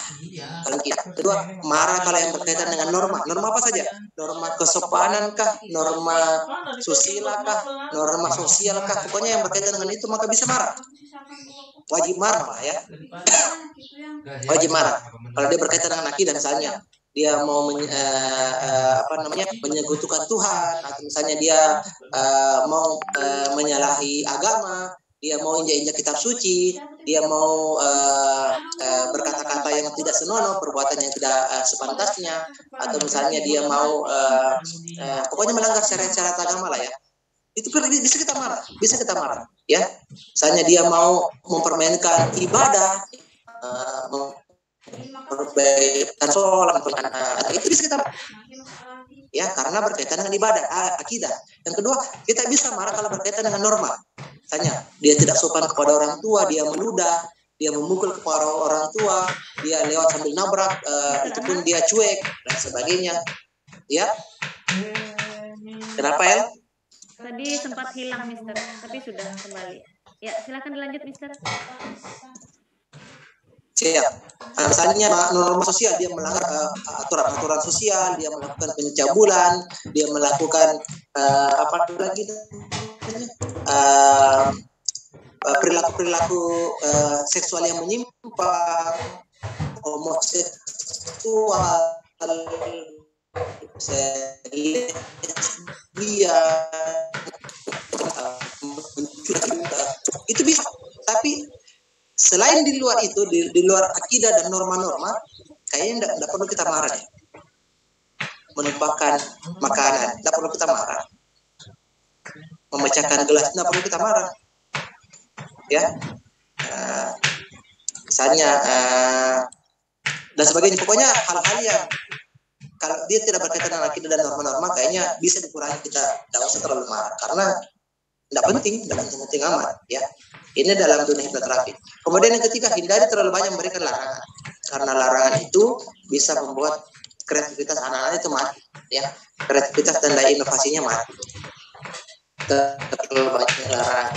Kedua, marah kalau yang berkaitan dengan norma. Norma apa saja? Norma kesopanan kah? Norma susila kah? Norma sosial kah? Pokoknya yang berkaitan dengan itu maka bisa marah. Wajib marah lah ya. Wajib marah. Kalau dia berkaitan dengan akidah misalnya, dia mau menyekutukan Tuhan, atau misalnya dia mau menyalahi agama, dia mau injak-injak kitab suci, dia mau berkata-kata yang tidak senonoh, perbuatan yang tidak sepantasnya, atau misalnya dia mau pokoknya melanggar syariat-syariat agama lah ya. Itu bisa kita marah, ya. Misalnya dia mau mempermainkan ibadah, perbaikan sholat, itu bisa kita ya, karena berkaitan dengan ibadah, akidah. Yang kedua, kita bisa marah kalau berkaitan dengan norma. Misalnya, dia tidak sopan kepada orang tua, dia meludah, dia memukul kepada orang tua, dia lewat sambil nabrak, itu pun dia cuek dan sebagainya. Ya, kenapa ya? Tadi sempat hilang, Mister, tapi sudah kembali. Ya, silakan dilanjut, Mister. Siap. Misalnya norma sosial, dia melanggar aturan sosial, dia melakukan pencabulan, dia melakukan perilaku seksual yang menyimpang, homoseksual, dia itu bisa. Tapi selain di luar itu, di luar akidah dan norma-norma, kayaknya tidak perlu kita marah deh. Menumpahkan makanan, tidak perlu kita marah. Memecahkan gelas, tidak perlu kita marah. Ya, misalnya dan sebagainya. Pokoknya hal-hal yang kalau dia tidak berkaitan dengan akidah dan norma-norma, kayaknya bisa dikurangi, kita tidak usah terlalu marah. Karena tidak penting amat. Ya. Ini dalam dunia hipnoterapi. Kemudian yang ketiga, hindari terlalu banyak memberikan larangan. Karena larangan itu bisa membuat kreativitas anak-anak itu mati. Ya. Kreativitas dan daya inovasinya mati. Terlalu banyak larangan.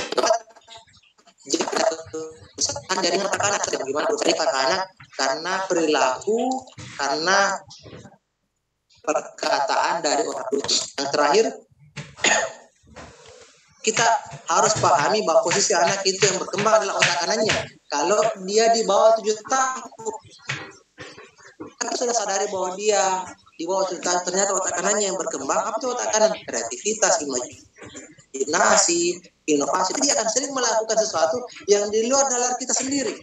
Jika misalkan dari anak-anak, bagaimana berusaha anak karena perilaku, karena perkataan dari orang tua. Yang terakhir, kita harus pahami bahwa posisi anak itu yang berkembang adalah otak kanannya. Kalau dia di bawah 7 tahun, kita sudah sadari bahwa dia di bawah 7 tahun, ternyata otak kanannya yang berkembang. Apa itu otak kanan? Kreativitas, imajinasi, inovasi. Dia akan sering melakukan sesuatu yang di luar nalar kita sendiri.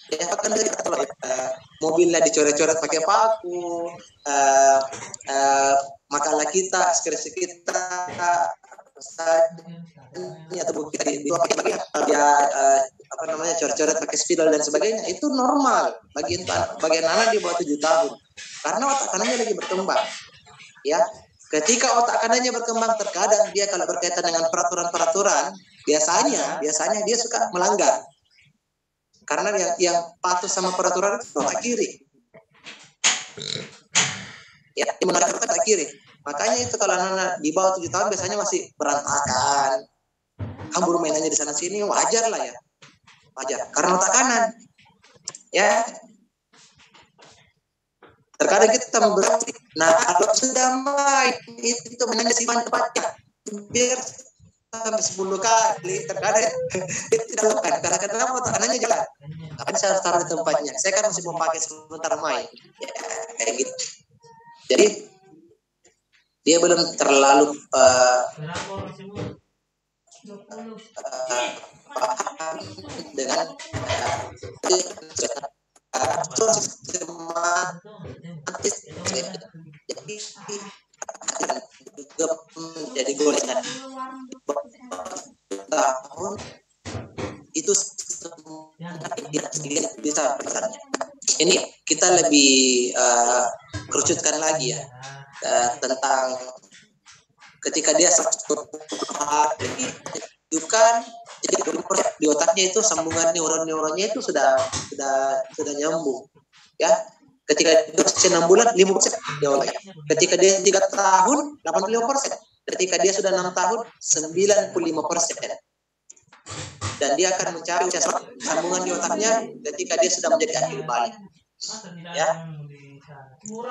Ya, kan dari mobilnya dicoret-coret pakai paku, maka masalah kita, skripsi kita, ini atau buku kita di dia apa namanya coret-coret pakai spidol dan sebagainya, itu normal bagi anak di bawah 7 tahun karena otak kanannya lagi berkembang. Ya, ketika otak kanannya berkembang, terkadang dia kalau berkaitan dengan peraturan-peraturan, biasanya dia suka melanggar. Karena yang patuh sama peraturan itu otak kiri. Ya, yang melanggar otak kiri. Makanya itu kalau anak di bawah 7 tahun biasanya masih berantakan, hambur mainannya di sana sini, wajar lah ya. Wajar, karena otak kanan. Ya. Terkadang kita memberi. Nah, kalau sudah main itu mainannya simpan tempatnya. Biar sampai 10 kali terkadang itu tidak lakukan. Karena kenapa otak kanannya jalan. Tapi saya harus taruh di tempatnya. Saya kan masih mau pakai sebentar main. Ya, kayak gitu. Jadi dia belum terlalu dengan jadi gorengan tahun itu tidak bisa pesannya. Ini kita lebih kerucutkan lagi ya tentang ketika dia bukan jadi di otaknya itu sambungan neuronnya itu sudah nyambung ya. Ketika dia 6 bulan 5% dia olah. Ketika dia 3 tahun 85%. Ketika dia sudah 6 tahun 95%. Dan dia akan mencari sambungan di otaknya ketika dia sudah menjadi akil balik. Ya.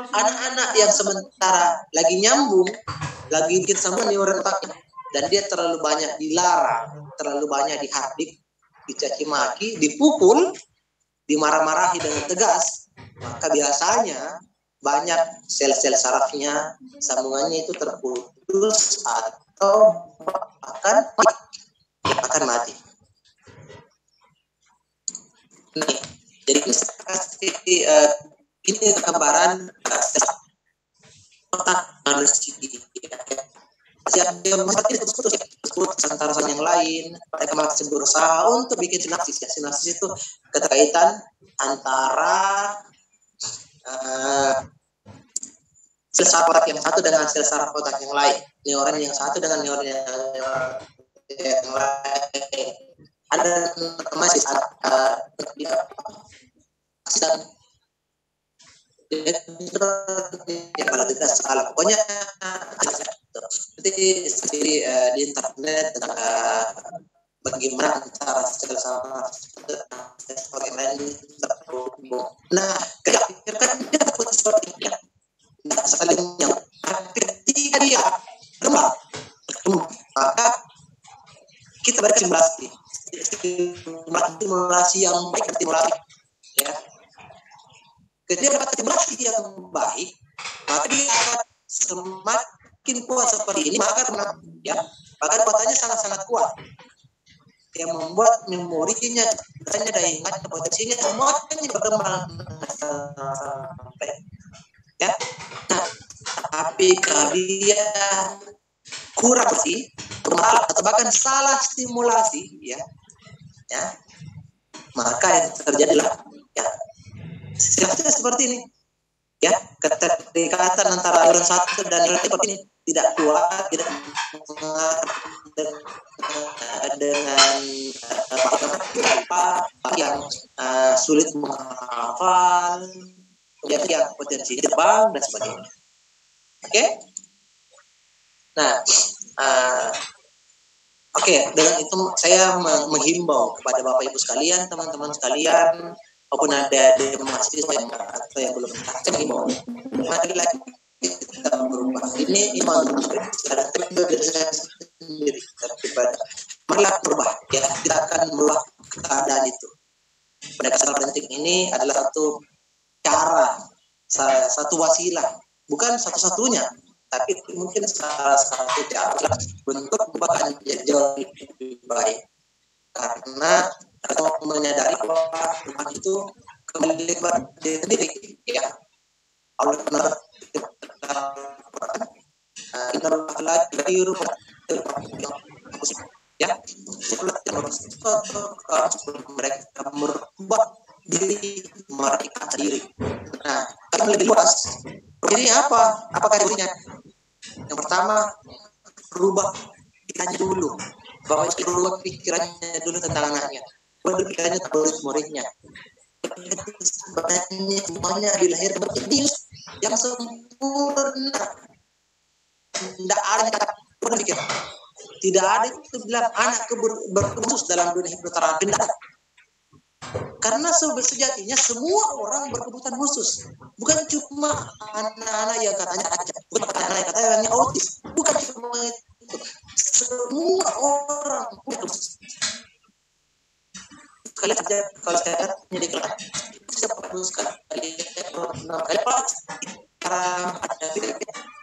Anak-anak yang sementara lagi nyambung, lagi bikin sambungan neuron otaknya, dan dia terlalu banyak dilarang, terlalu banyak dihardik, dicaci maki, dipukul, dimarah-marahi dengan tegas, maka biasanya banyak sel-sel sarafnya, sambungannya itu terputus atau akan mati. Nih, jadi ini gambaran otak manusia. Antara yang lain, mereka masih berusaha untuk bikin sinapsis. Ya, sinapsis itu keterkaitan antara sel saraf otak yang satu dengan sel saraf otak yang lain, neuron yang satu dengan neuron yang lain. Ada masih ya kalau tidak salah, pokoknya nanti di internet bagaimana antara sel saraf otak lain terhubung. Nah, ketika dia putus otaknya, tidak saling nyambung. Ketika dia kembang, maka kita beri stimulasi yang baik, stimulasi ya. Ketika dapat stimulasi yang baik, maka dia akan semakin kuat seperti ini, maka kekuatannya sangat-sangat kuat yang membuat memorinya, daya ingat, potensinya semuanya berkembang sampai ya. Nah, tapi kalau dia kurang sih, atau bahkan salah stimulasi ya, maka yang terjadilah ya situasinya seperti ini ya, keterikatan antara neuron satu dan neuron ini tidak kuat, tidak dengan yang sulit menghafal, kemudian yang potensi terbang dan sebagainya. Oke? Nah, dengan itu saya menghimbau kepada Bapak Ibu sekalian, teman-teman sekalian, maupun ada mahasiswa yang belum saya menghimbau, mari lagi kita berubah. Ini secara pribadi saya sendiri, marilah berubah ya, kita akan merubah keadaan itu. Pada kesalahan penting ini adalah satu cara, satu wasilah, bukan satu-satunya, tapi mungkin salah satu cara untuk membuat jauh lebih baik. Karena atau menyadari bahwa Tuhan itu kembali kepada diri sendiri ya. Allah lagi rumah ya mereka merubah diri mereka sendiri. Nah, kalau lebih luas, jadi apa kategorinya? Yang pertama, rubah pikirannya dulu, bahwa rubah pikirannya dulu tentang anaknya, rubah pikirannya tentang muridnya. Sebenarnya semuanya dilahirkan menjadi yang sempurna. Tidak ada kata berpikir. Tidak ada itu bilang anak berkhusus dalam dunia hipnoterapi. Karena sejatinya semua orang berkebutuhan khusus. Bukan cuma anak-anak yang katanya acak, bukan anak-anak yang katanya autis, bukan cuma itu. Semua orang punya khusus. Kalian saja kalau saya jadi kelas, saya bagus sekali. Kalian kelas ada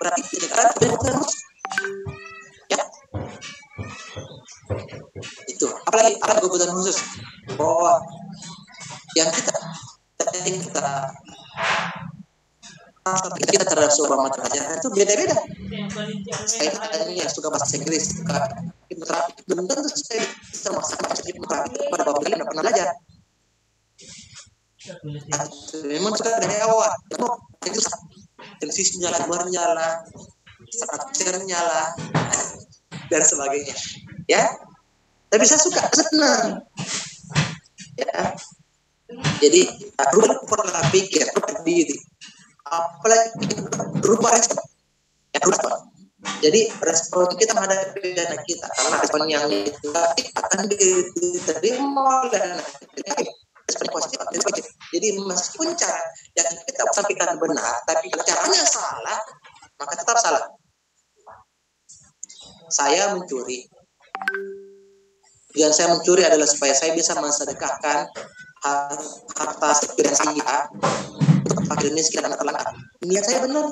berarti tidak ada kebutuhan khusus. Ya, itu. Apalagi ada kebutuhan khusus. Bahwa yang kita terhadap sebuah mata pelajaran itu beda-beda. Saya tadi yang suka bahasa Inggris, suka hipnoterapi, belum tentu saya bisa merasakan hipnoterapi pada bapak kalian tidak pernah belajar. Memang sudah dari awal, itu televisinya lah, luarnya lah, strukturnya lah, dan sebagainya. Ya, tapi saya suka, senang. Ya, jadi rubah pikir, rubah diri, apalagi rubah respon. Ya, rubah. Jadi respon kita menghadapi anak kita, karena respon yang itu akan diterima oleh anak kita. Respon positif, positif. Jadi meskipun cara yang kita sampaikan benar, tapi kalau caranya salah, maka tetap salah. Saya mencuri. Tujuan saya mencuri adalah supaya saya bisa mensedekahkan harta sekalian saya untuk fakir miskin dan anak terlantar. Niat saya benar,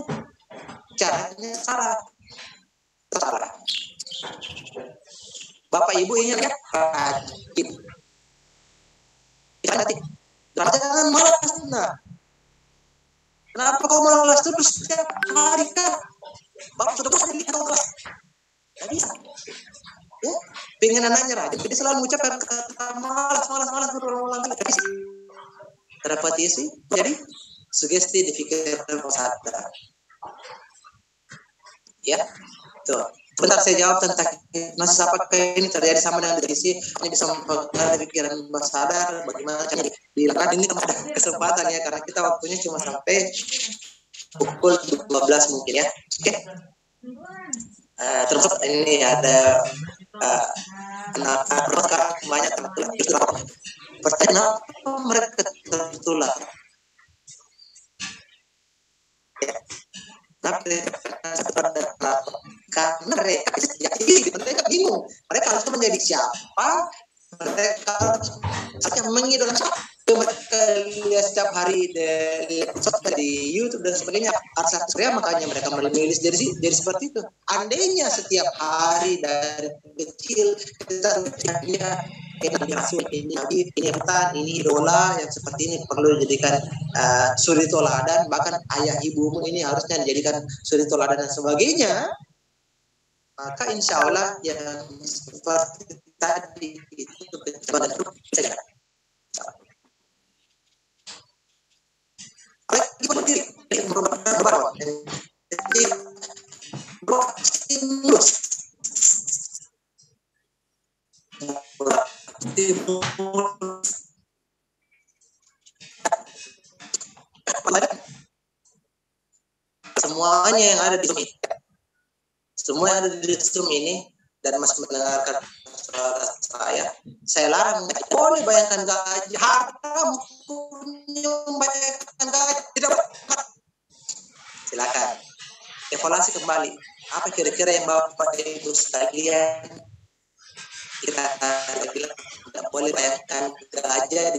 caranya salah. Bapak Ibu ingat ya, rajin. Kita nanti, jangan malas. Nah, kenapa kau malas terus setiap hari kan? Bapak sudah bosan di kelas. Tidak bisa. Ya, pengen anaknya rajin, jadi selalu mengucapkan kata malas berulang-ulang kali. Repetisi, jadi sugesti difikirkan sadar. Ya, tuh. Bentar saya jawab tentang hipnosis apakah ini terjadi sama dengan depresi, ini bisa mempengaruhi pikiran sadar, bagaimana caranya dilakukan. Ini ada kesempatan ya, karena kita waktunya cuma sampai pukul 12 mungkin ya. Oke. Terus ini ada anak banyak tertular. Pertanyaan apa mereka tertular? Ya. Tapi karena mereka bingung, mereka harus menjadi siapa, mereka saja mengidolakan siapa. Mereka lihat setiap hari di YouTube dan sebagainya, artis-artisnya, makanya mereka merilis dari seperti itu. Andainya setiap hari dari kecil kita ini hutan, ini idola yang seperti ini perlu dijadikan suri toladan, bahkan ayah ibumu ini harusnya dijadikan suri toladan dan sebagainya, maka insya Allah yang seperti tadi itu kecepatan itu bisa. Lagi berdiri, berubah, jadi stimulus. Semuanya yang ada di Zoom ini, semua yang ada di Zoom ini dan masih mendengarkan suara saya larang. Boleh bayangkan gaji, haram membayangkan gaji, tidak boleh. Silakan evaluasi kembali, apa kira-kira yang Bapak Ibu sekalian kita bilang tidak boleh bayangkan gajah,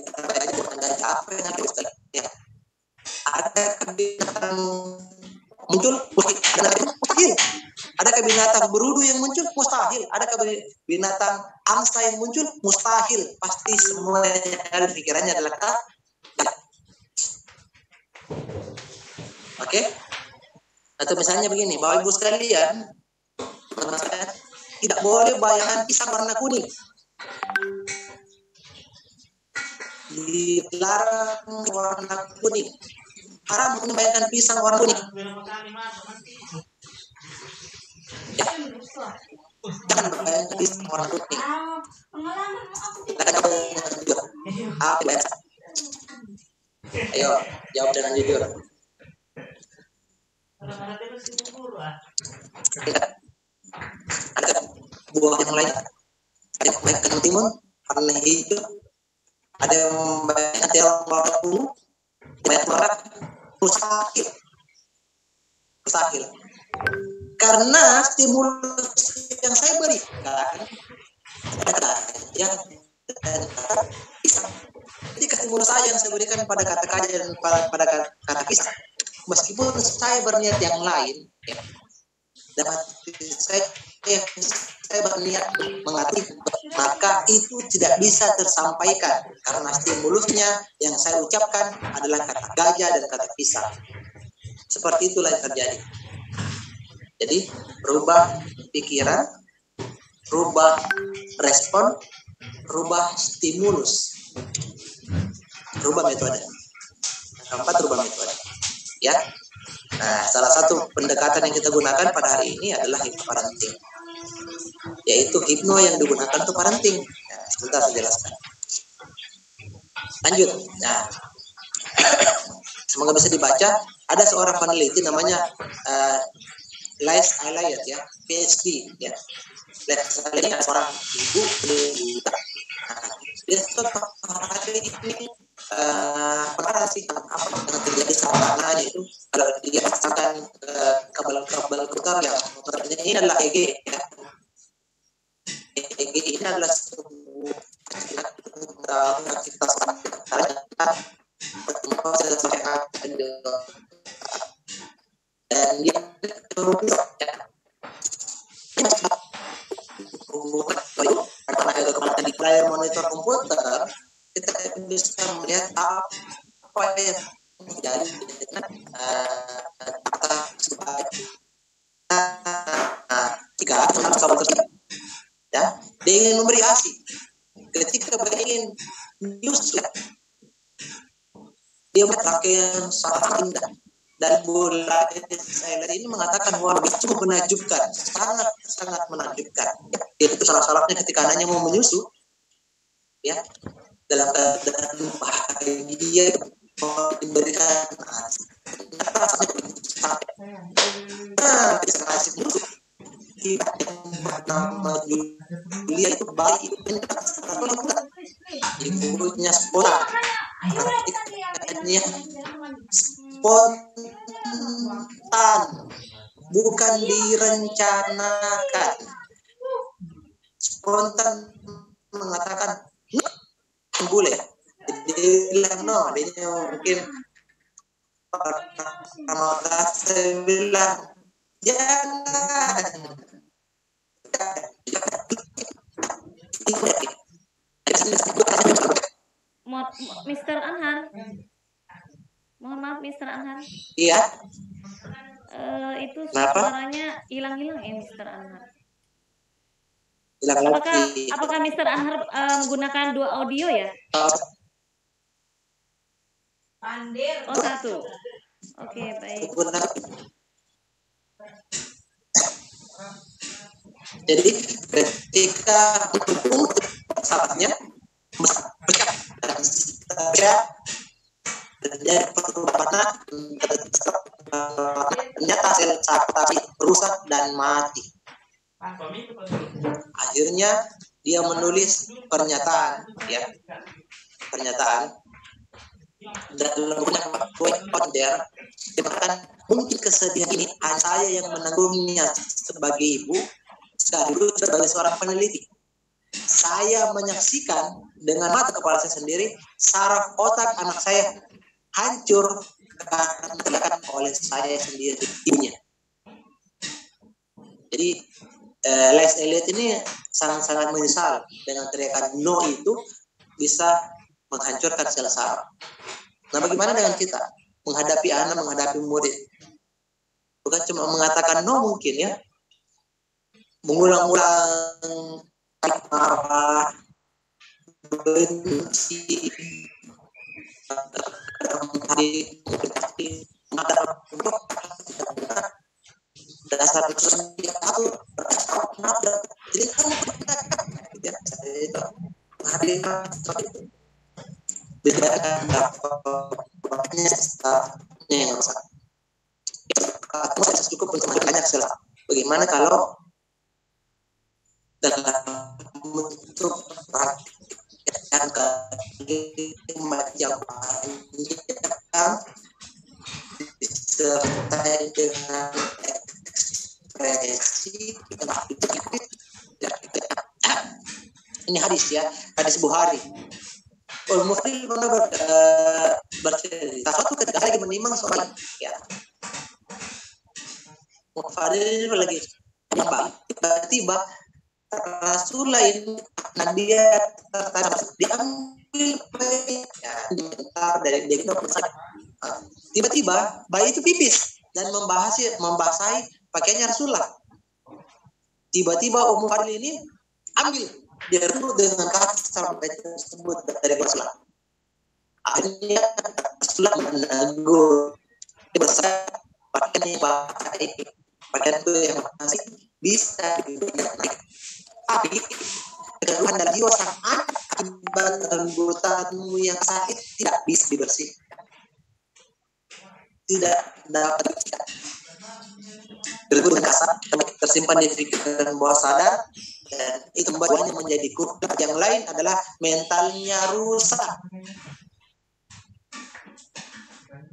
bukan gajah, apa yang harus ya. Ada binatang muncul mustahil, ada binatang berudu yang muncul mustahil, ada binatang angsa yang muncul mustahil, pasti semuanya ada di pikirannya adalah Oke? Atau misalnya begini, Bapak Ibu sekalian, teman saya, tidak boleh bayangkan pisang warna kuning. Dilarang warna kuning. Haram membayangkan pisang warna kuning. Ya. Jangan bayangkan pisang warna kuning. Apa bayangkan? Ayo, jawab dengan jujur. Ada buah yang lain? Ada yang bayangkan timun, warna hijau. Ada yang bayangkan warna ungu, banyak warna mustahil. Karena stimulus yang saya berikan jadi stimulus saya yang saya berikan pada kata kaja dan pada kata kisah, meskipun saya berniat yang lain, ya, dan saya berniat mengatih, maka itu tidak bisa tersampaikan karena stimulusnya yang saya ucapkan adalah kata gajah dan kata pisang. Seperti itulah yang terjadi. Jadi rubah pikiran, rubah respon, rubah stimulus, rubah metode. Keempat, rubah metode. Ya. Nah, salah satu pendekatan yang kita gunakan pada hari ini adalah hipnoparenting, yaitu hipno yang digunakan untuk parenting. Nah, sebentar saya jelaskan. Lanjut. Nah, semoga bisa dibaca. Ada seorang peneliti namanya Les Aylayat, ya, PhD, ya. Les Aylayat seorang ibu peneliti. Dia ini pernah sih apa yang terjadi sama anaknya itu kalau dia rasakan kabel putar yang ini adalah EG, ya. EG ini adalah sebuah aktivitas dan dia di layar monitor komputer kita bisa melihat apa yang terjadi jika kabel tersebut, ya, dia ingin memberi ASI. Ketika ingin news, ya, dia pakai yang sangat indah. Dan bola saya ini mengatakan bahwa itu cukup menakjubkan, sangat menakjubkan. Ya, itu salah-salahnya ketika anaknya mau menyusu, ya, dalam keadaan bahagia diberikan ASI. Bisa kasih menyusu. Yang bernama Julia itu bayi ibunya sekolah. Artinya spontan, bukan direncanakan. Spontan mengatakan boleh, dia bilang no, dia mungkin pertama saya bilang jangan. Mr. Anhar, mohon maaf Mr. Anhar. Iya. Itu suaranya hilang-hilang ya Mr. Anhar. Apakah Mr. Anhar menggunakan dua audio ya? Oh, satu. Oke, baik. Jadi ketika saatnya dari perubahan ternyata sel saraf rusak dan mati. Akhirnya dia menulis pernyataan, ya, pernyataan dalam bukunya Ponder. Dia mengatakan mungkin kesedihan ini saya yang menanggungnya sebagai ibu sekaligus sebagai seorang peneliti. Saya menyaksikan dengan mata kepala saya sendiri saraf otak anak saya hancur karena dilakukan oleh saya sendiri, ibunya. Jadi Les Elliot ini sangat menyesal dengan teriakan no itu bisa menghancurkan sel saraf. Nah, bagaimana dengan kita menghadapi anak, menghadapi murid? Bukan cuma mengatakan no mungkin, ya. mengulang-ulang marah, benci, dasar dia tahu jadi kamu ya saya itu hadirkan itu bedakan dapatnya stafnya yang rusak. Aku saya cukup untuk banyak salah. Bagaimana kalau dalam bentuk praktek kalimat yang panjang disertai dengan ekspresi ini hadis ya, hadis Bukhari. Mufti pernah bercerita suatu ketika lagi menimang soal ya Mufti lagi apa tiba-tiba Rasul lain dia diambil ya, dari dia tiba-tiba bayi itu pipis dan membasahi pakaiannya Rasulullah. Tiba-tiba Ummu Fadil ini ambil dia rebut dengan kasar bayi tersebut dari Rasulullah. Akhirnya Rasulullah menegur besar pakaian itu yang masih bisa digunakan. Tapi keluhan dari jiwa sang anak akibat anggotanya yang sakit tidak bisa dibersihkan. Tidak dapat dibersihkan. Berikut kasar tersimpan di pikiran bawah sadar dan itu membuatnya menjadi kurang. Yang lain adalah mentalnya rusak.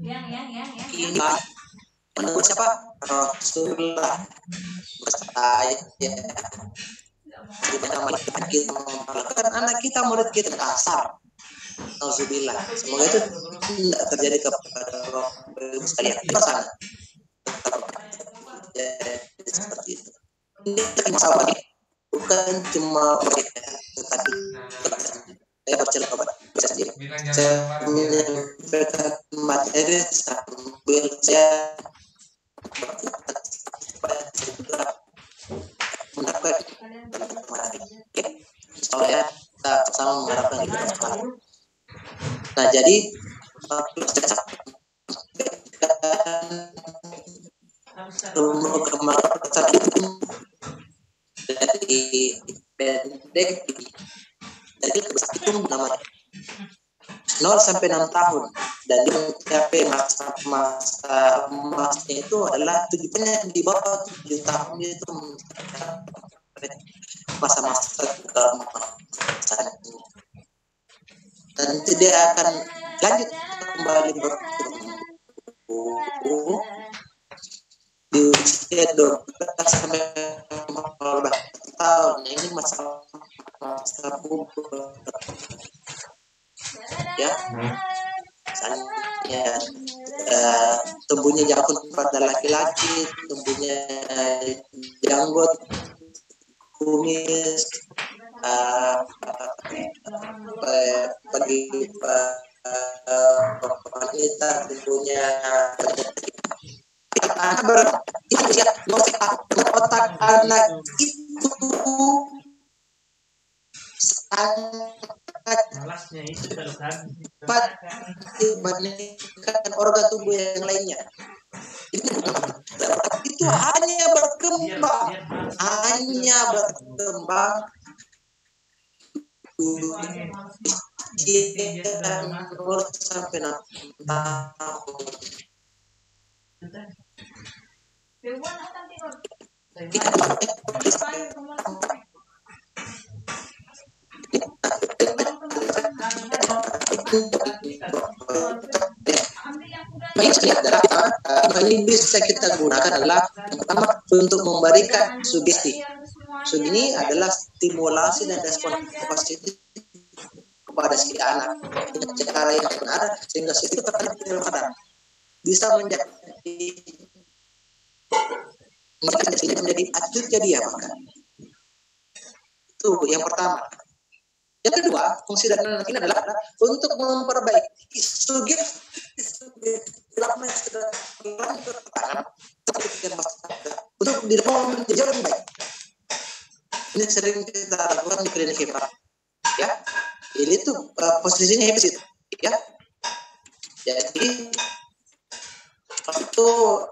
Ini menurut siapa? Rasulullah bersahaja. Kita memperlakukan anak kita, murid kita kasar. Nauzubillah. Semoga itu tidak terjadi kepada Bapak sekalian. Di sana. Seperti itu. Ini masalah ini bukan cuma tetapi saya bercerita bisa sendiri. Saya menyampaikan materi sambil saya mendapatkan soalnya kita sama mengharapkan itu. Nah jadi dari pendek dari itu namanya 0 sampai 6 tahun dan dia mencapai masa emasnya itu adalah tujuannya di bawah 7 tahun itu masa-masa keemasan dan nanti dia akan lanjut kembali bertumbuh di usia 12 sampai 14 tahun. Ini masa puber ya misalnya tumbuhnya janggut pada laki-laki, tumbuhnya janggut kumis bagi wanita tumbuhnya anak otak anak itu sangat cepat dibandingkan organ tubuh yang lainnya. Itu hanya berkembang 0 sampai 6 tahun. Ini bisa kita gunakan adalah yang pertama untuk memberikan sugesti. Sugesti ini adalah stimulasi dan respon positif kepada si anak dengan cara yang benar sehingga si itu terkadang bisa menjadi atlet jadi apa kan? Itu yang pertama. Yang kedua, fungsi dari anak ini adalah untuk memperbaiki sugesti lama yang sudah tertanam untuk diri menjadi lebih baik. ini sering kita lakukan di klinik HIPA. Ya, ini tuh posisinya hebat ya. Jadi waktu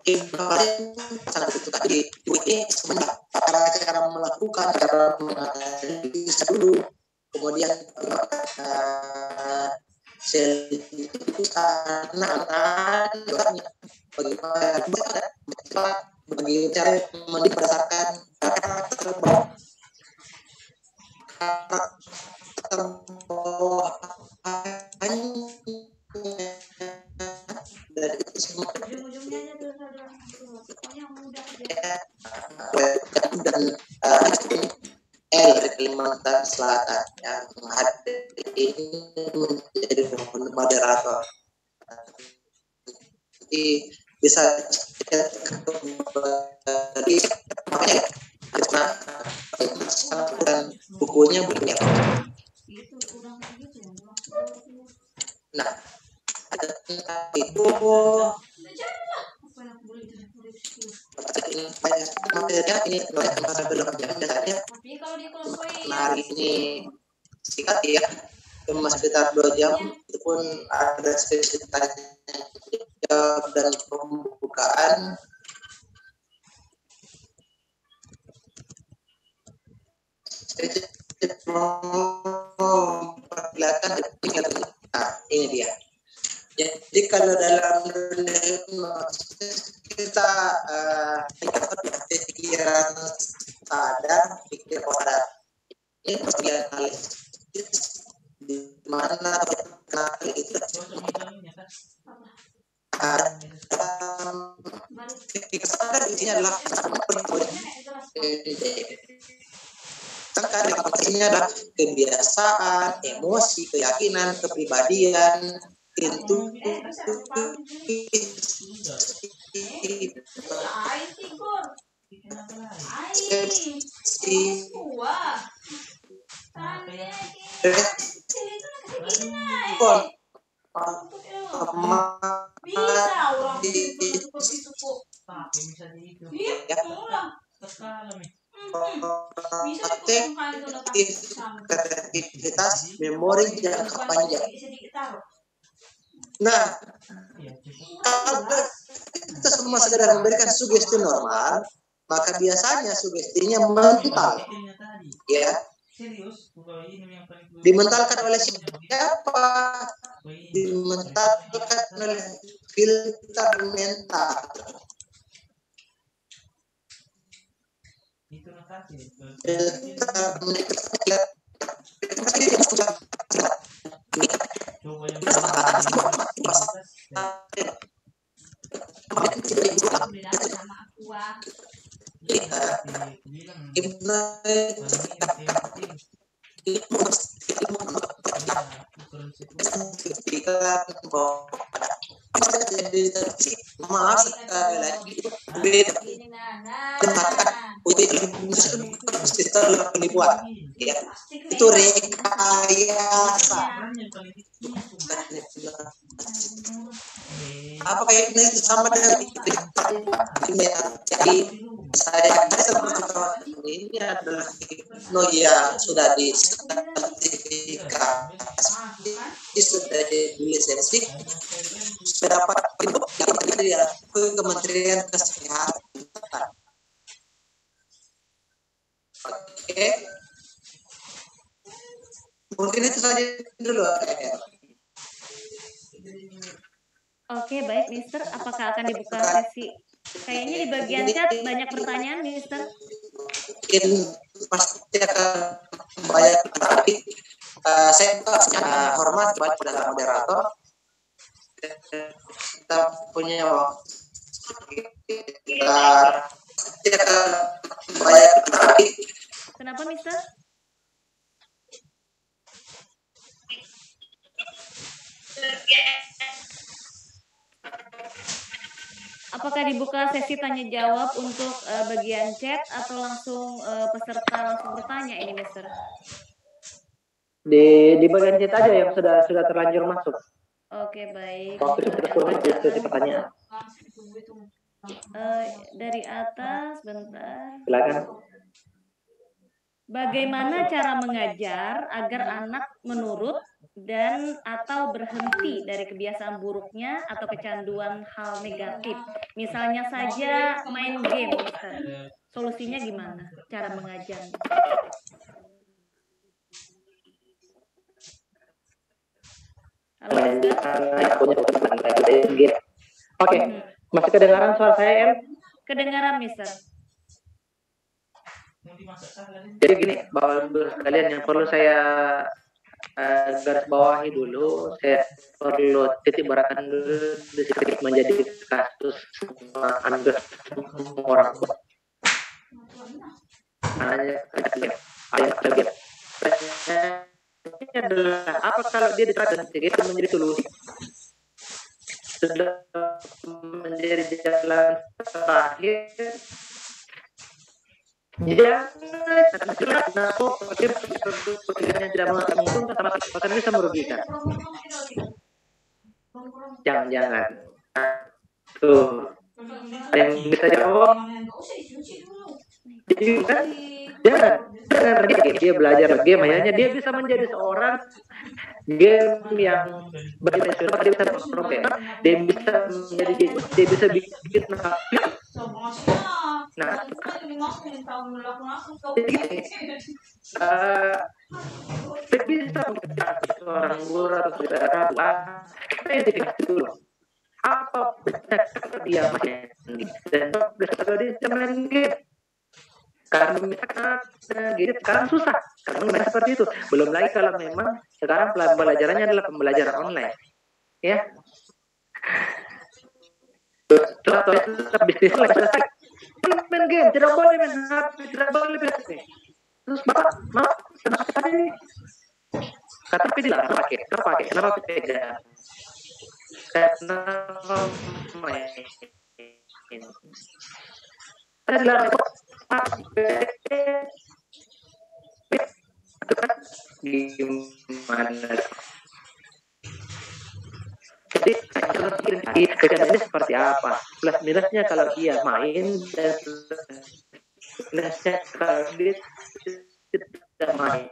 ibaratnya sangat itu tadi ini sebenarnya cara melakukan cara menganalisa dulu, kemudian sel itu anak-anak bagi cara berdasarkan karakter dari itu semua dan L dari Kalimantan Selatan yang hadir ini menjadi moderator. Jadi bisa dari makanya dan bukunya begini. Nah, itu materinya ini masa belum biasanya hari ini singkat ya, cuma sekitar 2 jam, itu pun ada sesi tanya dan pembukaan. Perlihatkan ini dia. Jadi kalau dalam kita pikiran sadar, pikir pada ini bagian analisis di mana itu sadar isinya adalah isinya adalah kebiasaan, emosi, keyakinan, kepribadian, kreativitas, memori jangka panjang. Nah, kalau kita semua sekedar memberikan sugesti normal, maka biasanya sugestinya mental, ya. Dimentalkan oleh siapa? Dimentalkan oleh filter mental. Maaf sekali lagi beda penipuan ya, itu rekayasa. Apa kayaknya itu sama dengan jadi saya ini adalah yang sudah disertifikasi, sudah dilisensi, sudah dapat dari Kementerian Kesehatan. Oke, mungkin itu saja dulu. Oke, baik, Mister. Apakah akan dibuka sesi? Kayaknya di bagian chat banyak pertanyaan, Mister. Mungkin pasti akan banyak, tapi saya hormat kepada moderator. Kita punya waktu banyak, tapi kenapa, Mister? Apakah dibuka sesi tanya jawab untuk bagian chat atau langsung peserta langsung bertanya ini, Mister? Di bagian chat aja yang sudah terlanjur masuk. Oke, baik. Waktu itu sesi pertanyaan. Dari atas, bentar. Silakan. Bagaimana cara mengajar agar anak menurut dan atau berhenti dari kebiasaan buruknya atau kecanduan hal negatif? Misalnya saja main game, Mister. Solusinya gimana? Cara mengajarnya? Halo, Mister. Oke, masih kedengaran suara saya, Em? Kedengaran, Mister. Jadi gini, Bapak Ibu sekalian, yang perlu saya garis bawahi dulu, saya perlu titik beratkan dulu sedikit menjadi kasus hampir semua orang tua. Ayah kaget. Ini adalah apa kalau dia diterapkan itu menjadi solusi? Sudah menjadi jalan terakhir. Jangan yang tidak menguntungkan sama akan bisa merugikan. Jangan. Tuh, yang bisa jawab. Jadi kan, jangan dia belajar game, akhirnya dia bisa menjadi seorang game yang berprofesional. Dia bisa menjadi, dia bisa bikin nah, bisa seorang guru atau saudara dulu apa dia masih dan dia main game karena gitu sekarang susah karena memang seperti itu. Belum lagi kalau memang sekarang pembelajarannya adalah pembelajaran online, ya. Setelah bisnis selesai, main game tidak boleh main HP, tidak boleh main HP. Terus maaf, kenapa tadi? Kata dilarang pakai, kenapa tidak? Karena main. Ada dilarang gimana? Jadi kejadian ini seperti apa? Plus minusnya kalau dia main dan minusnya kalau dia tidak main.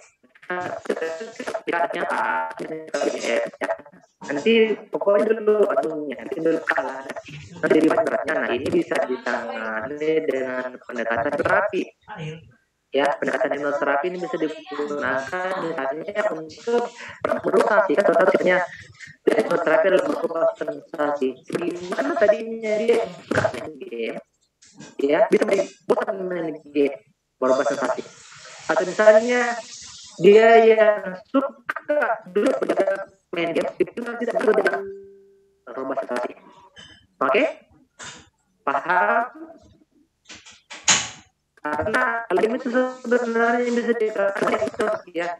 Nanti pokoknya dulu nanti dulu kalah. Nanti di beratnya. Nah ini bisa ditangani dengan pendekatan terapi. Ya, pendekatan hipnoterapi ini bisa digunakan misalnya untuk merubah kan contohnya hipnoterapi adalah merubah sensasi. Gimana tadinya dia main game, ya bisa bukan main game, merubah sensasi. Atau misalnya dia yang suka dulu main game itu tidak bisa dengan merubah sensasi. Oke? Paham? Karena hal ini sebenarnya bisa dikatakan itu ya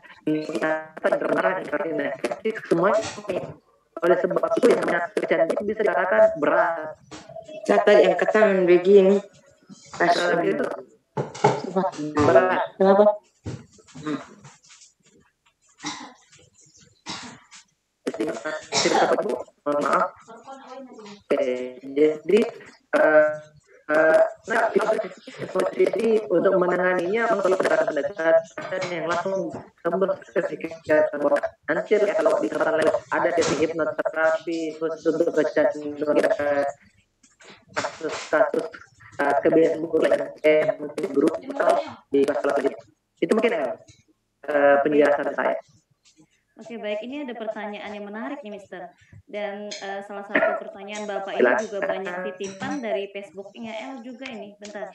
terlarang karena semuanya oleh sebab itu yang pekerjaan itu bisa dikatakan berat. Catat yang ketan begini. Itu berat. Kenapa? Cerita Bu, maaf. Jadi nah, jadi untuk menanganinya perlu pendekatan yang langsung kegiatan nanti ya kalau di tempat lain ada teknik hipnoterapi khusus untuk kecanduan kasus kebiasaan buruk mungkin buruk di masalah itu mungkin penjelasan saya. Oke, baik. Ini ada pertanyaan yang menarik nih, Mister. Dan salah satu pertanyaan Bapak ini juga banyak titipan dari Facebooknya El juga ini. Bentar.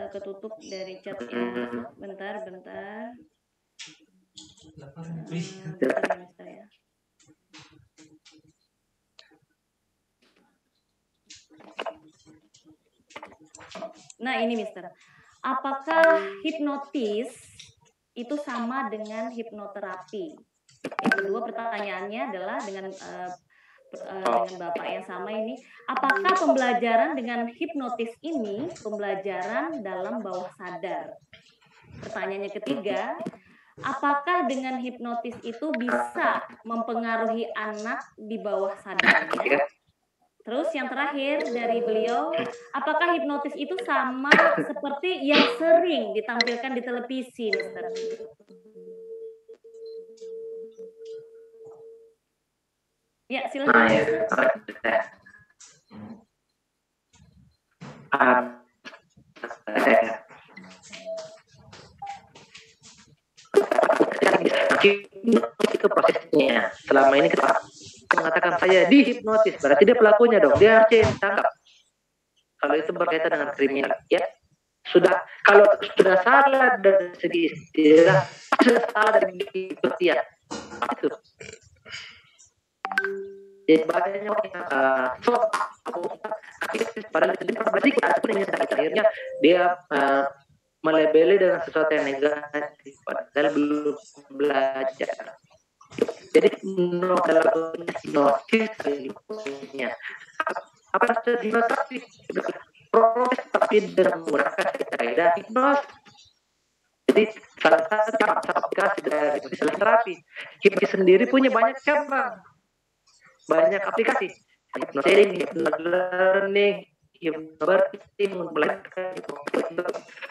Ketutup dari chatnya. Bentar. Bentar ya, Mister ya. Nah, ini Mister. Apakah hipnotis itu sama dengan hipnoterapi? Yang kedua pertanyaannya adalah dengan Bapak yang sama ini, apakah pembelajaran dengan hipnotis ini pembelajaran dalam bawah sadar? Pertanyaannya ketiga, apakah dengan hipnotis itu bisa mempengaruhi anak di bawah sadarnya? Terus yang terakhir dari beliau, apakah hipnotis itu sama seperti yang sering ditampilkan di televisi, Mister? Ya, silakan. Itu prosesnya. Selama ini kita mengatakan saya dihipnotis, berarti dia pelakunya dong, dia harus ditangkap. Kalau itu berkaitan dengan kriminal, ya kalau sudah salah dari segi istilah, sudah salah dari segi pengertian, itu. Jadi banyak padahal itu berarti akhirnya dia melebeli dengan sesuatu yang negatif, padahal belum belajar. Jadi dalam hipnotisnya apa hipnotis proses tapi dengan menggunakan kaidah hipnosis. Jadi salah satu aplikasi dari hipnosis terapi. Hipnosis sendiri punya banyak cabang, banyak aplikasi. Hypnosis, hypnolearning, hypnobirthing, belajar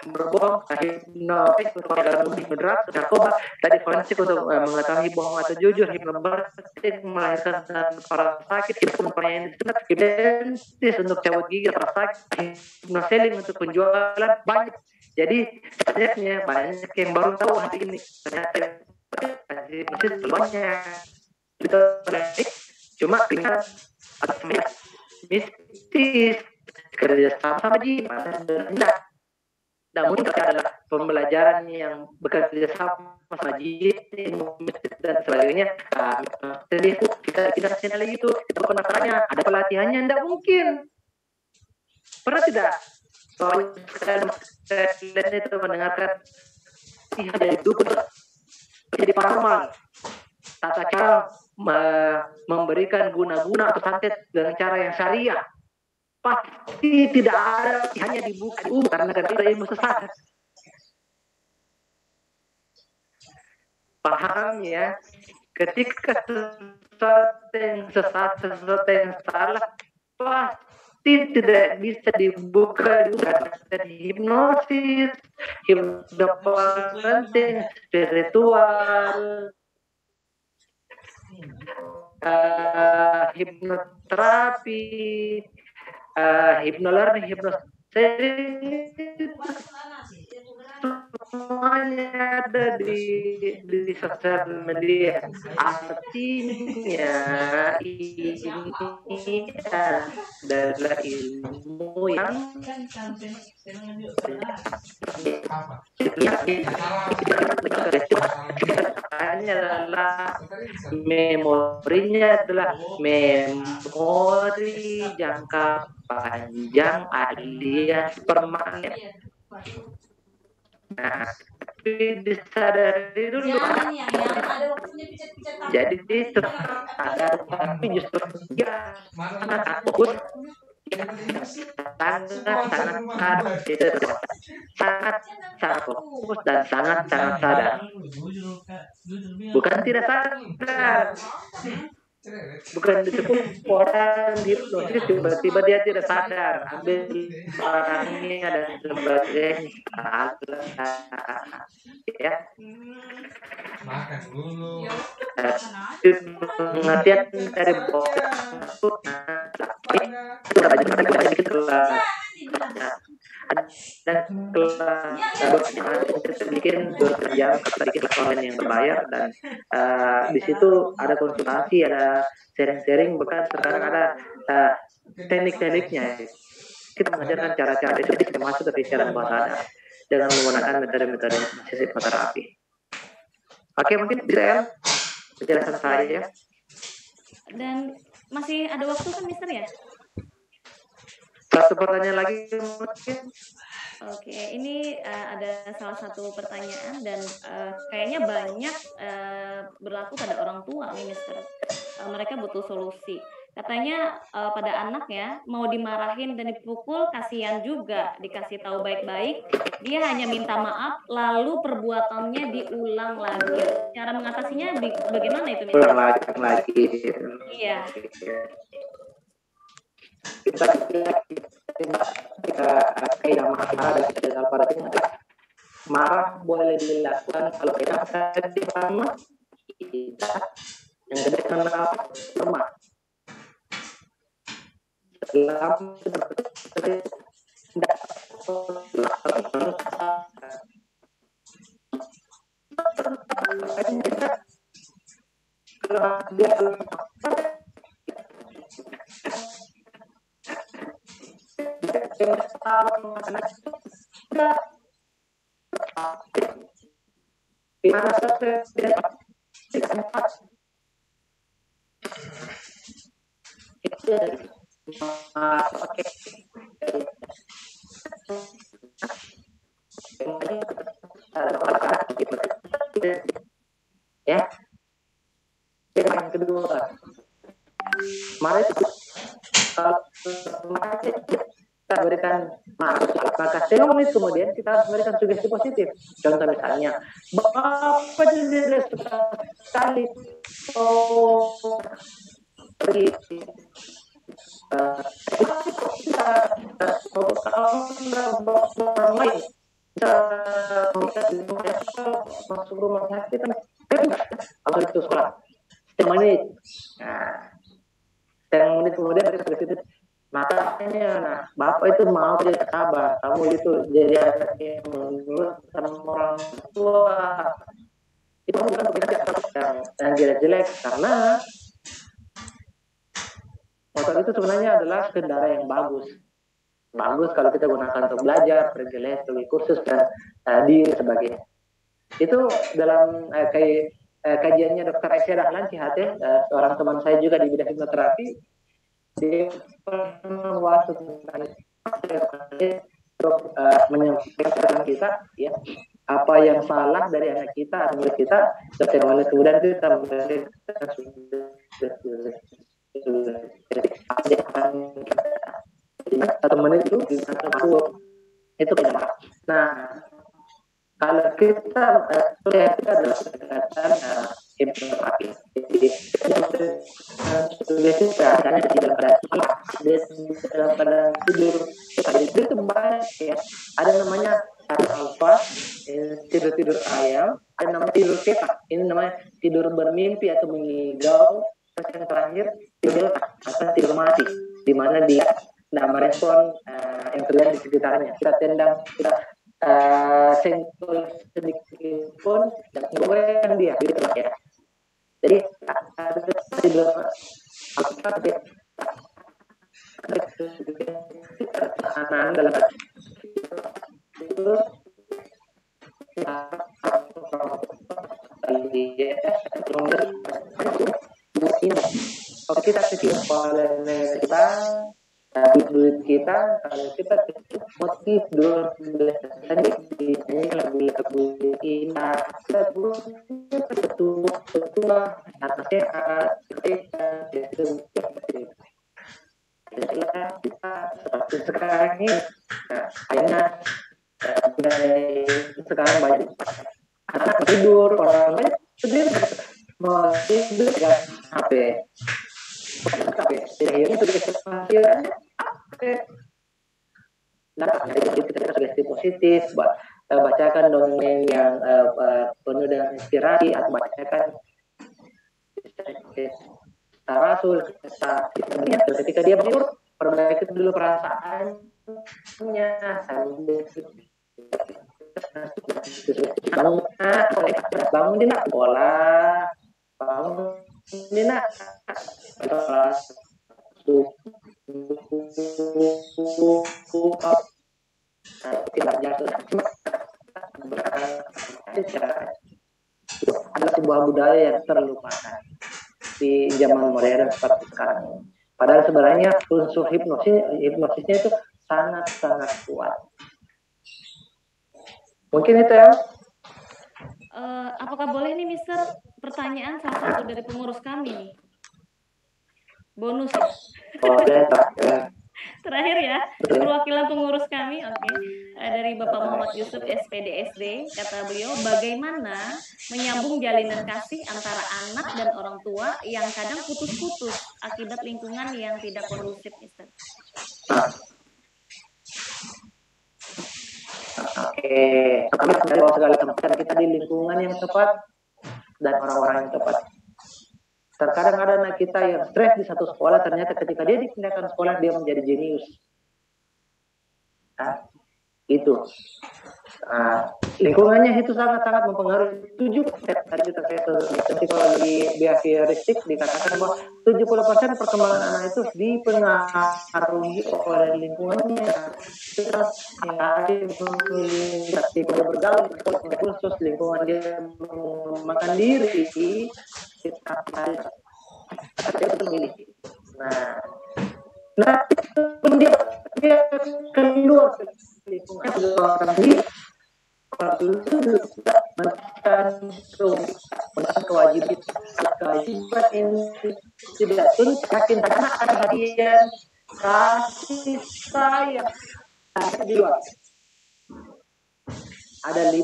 berbohong, hipnotis untuk hipnodrug, narkoba, tadi forensik untuk mengetahui bohong atau jujur, hipnobirthing melahirkan para sakit, hipnosis untuk cabut gigi para sakit, hipnoseling untuk penjualan, banyak. Jadi banyak yang baru tahu hari ini. Hipnosis banyak. Itu cuma tinggal mistis kerja sama jin namun itu adalah pembelajaran yang bekerja sama jin dan sebagainya. Jadi kita kesini lagi itu kita penasarannya ada pelatihannya, tidak mungkin pernah tidak kalau kalian itu mendengarkan ada dukun jadi paranormal tata cara memberikan guna-guna atau santet dengan cara yang syariah, pasti tidak ada hanya dibuka karena kita ilmu sesat. Paham ya? Ketika sesuatu yang sesat, sesuatu yang salah, pasti tidak bisa dibuka dengan hipnosis, hipnosis spiritual, hipnoterapi, hipnolearning, hipnoseling, semuanya ada di sosial media. Artinya ini adalah ilmu yang adalah memorinya adalah memori jangka panjang alias permanen. Nah, tapi disadari dulu. Jadi itu ada tapi justru ya takut sangat fokus dan sangat sadar. Bukan tidak sadar. Bukan disebut orang hipnosis tiba-tiba dia tidak sadar ambil orangnya dan sebagainya ya pengertian dari dan bikin 2 jam sedikit konten yang berbayar dan di situ ada konsultasi, ada sharing bekas, sekarang ada teknik-tekniknya. Kita mengajarkan cara-cara itu kita masuk ke pikiran bawah sadar dengan menggunakan metode-metode hipnoterapi. Oke, mungkin bisa ya penjelasan saya. Dan masih ada waktu kan, Mister ya? Satu pertanyaan lagi mungkin. Oke, ini ada salah satu pertanyaan dan kayaknya banyak berlaku pada orang tua nih, Mister. Mereka butuh solusi. Katanya pada anak ya, mau dimarahin dan dipukul kasihan juga, dikasih tahu baik-baik, dia hanya minta maaf, lalu perbuatannya diulang lagi. Cara mengatasinya bagaimana itu, Mister? Ulang lagi. Iya. kita kaidah marah dan kaidah paradigma marah boleh dilakukan kalau kita tadi pertama kita yang kedua karena lemah dalam ya. Yang kedua, mari kita berikan maka setengah menit kemudian kita harus berikan sugesti positif. Contoh misalnya, Bapak tidak suka sekali pergi orang lain masuk rumah sakit atau itu sekolah setengah menit. Setengah menit kemudian mereka sudah makanya bapak itu mau tidak sabar kamu itu jadi anak yang menurut sama orang tua itu bukan pekerjaan yang jelek-jelek karena motor itu sebenarnya adalah kendaraan yang bagus kalau kita gunakan untuk belajar, pergi les, pergi kursus dan diri sebagainya. Itu dalam kajiannya Dr. Aisyah Dahlan CHT, seorang teman saya juga di bidang hipnoterapi, dia pernah waktu untuk menyampaikan kita ya apa yang salah dari anak kita atau murid kita, kemudian kita satu menit itu itu benar. Nah, kalau kita lihat kita adalah pendekatan hipnoterapi. Jadi biasanya karena tidak pada tidur itu banyak ya. Ada namanya alfa, tidur ayam. Ada namanya tidur ketak. Ini namanya tidur bermimpi atau mengigau. Terus yang terakhir tidur atau tidur mati, di mana dia tidak merespon yang terjadi di sekitarnya. Kita tendang, kita sentuh sedikit pun dan goyang dia gitu ya. Jadi ada tidur apa dia dalam itu kalau kita kecil kita duit kita kalau kita motif dulu ini lebih kita ketua atasnya kita sekarang ini kayaknya sekarang banyak anak tidur orang lain tidur mau tidur ya HP akhirnya sudah kesimpulan nah kita sugesti positif bacakan dongeng yang penuh dengan inspirasi atau bacakan Rasul ketika dia bangun perbaiki dulu perasaannya bangun di nak bola bangun di nak tidak jatuh adalah sebuah budaya yang terlupakan di zaman modern seperti sekarang. Padahal sebenarnya unsur hipnosisnya itu sangat kuat. Mungkin itu ya. Apakah boleh nih Mister pertanyaan salah satu dari pengurus kami nih? Bonus ya? Boleh. Terakhir ya, perwakilan pengurus kami, oke. Dari Bapak Muhammad Yusuf SPDSD, kata beliau, bagaimana menyambung jalinan kasih antara anak dan orang tua yang kadang putus-putus akibat lingkungan yang tidak kondusif, Mister. Oke, kami dari segala tempatkan kita di lingkungan yang tepat dan orang-orang yang tepat. Terkadang ada anak kita yang stres di satu sekolah, ternyata ketika dia dipindahkan sekolah dia menjadi jenius. Nah, itu. Lingkungannya itu sangat-sangat mempengaruhi. 7% tadi kalau di behavioristik dikatakan bahwa 70% perkembangan anak itu dipengaruhi oleh lingkungannya. Ketika bergaul, khusus lingkungan dia mengembangkan diri, kita memilih. Nah dia keluar lingkungan kewajiban ini tidak terus yakin karena ada bagian kasih sayang di luar. Ada 5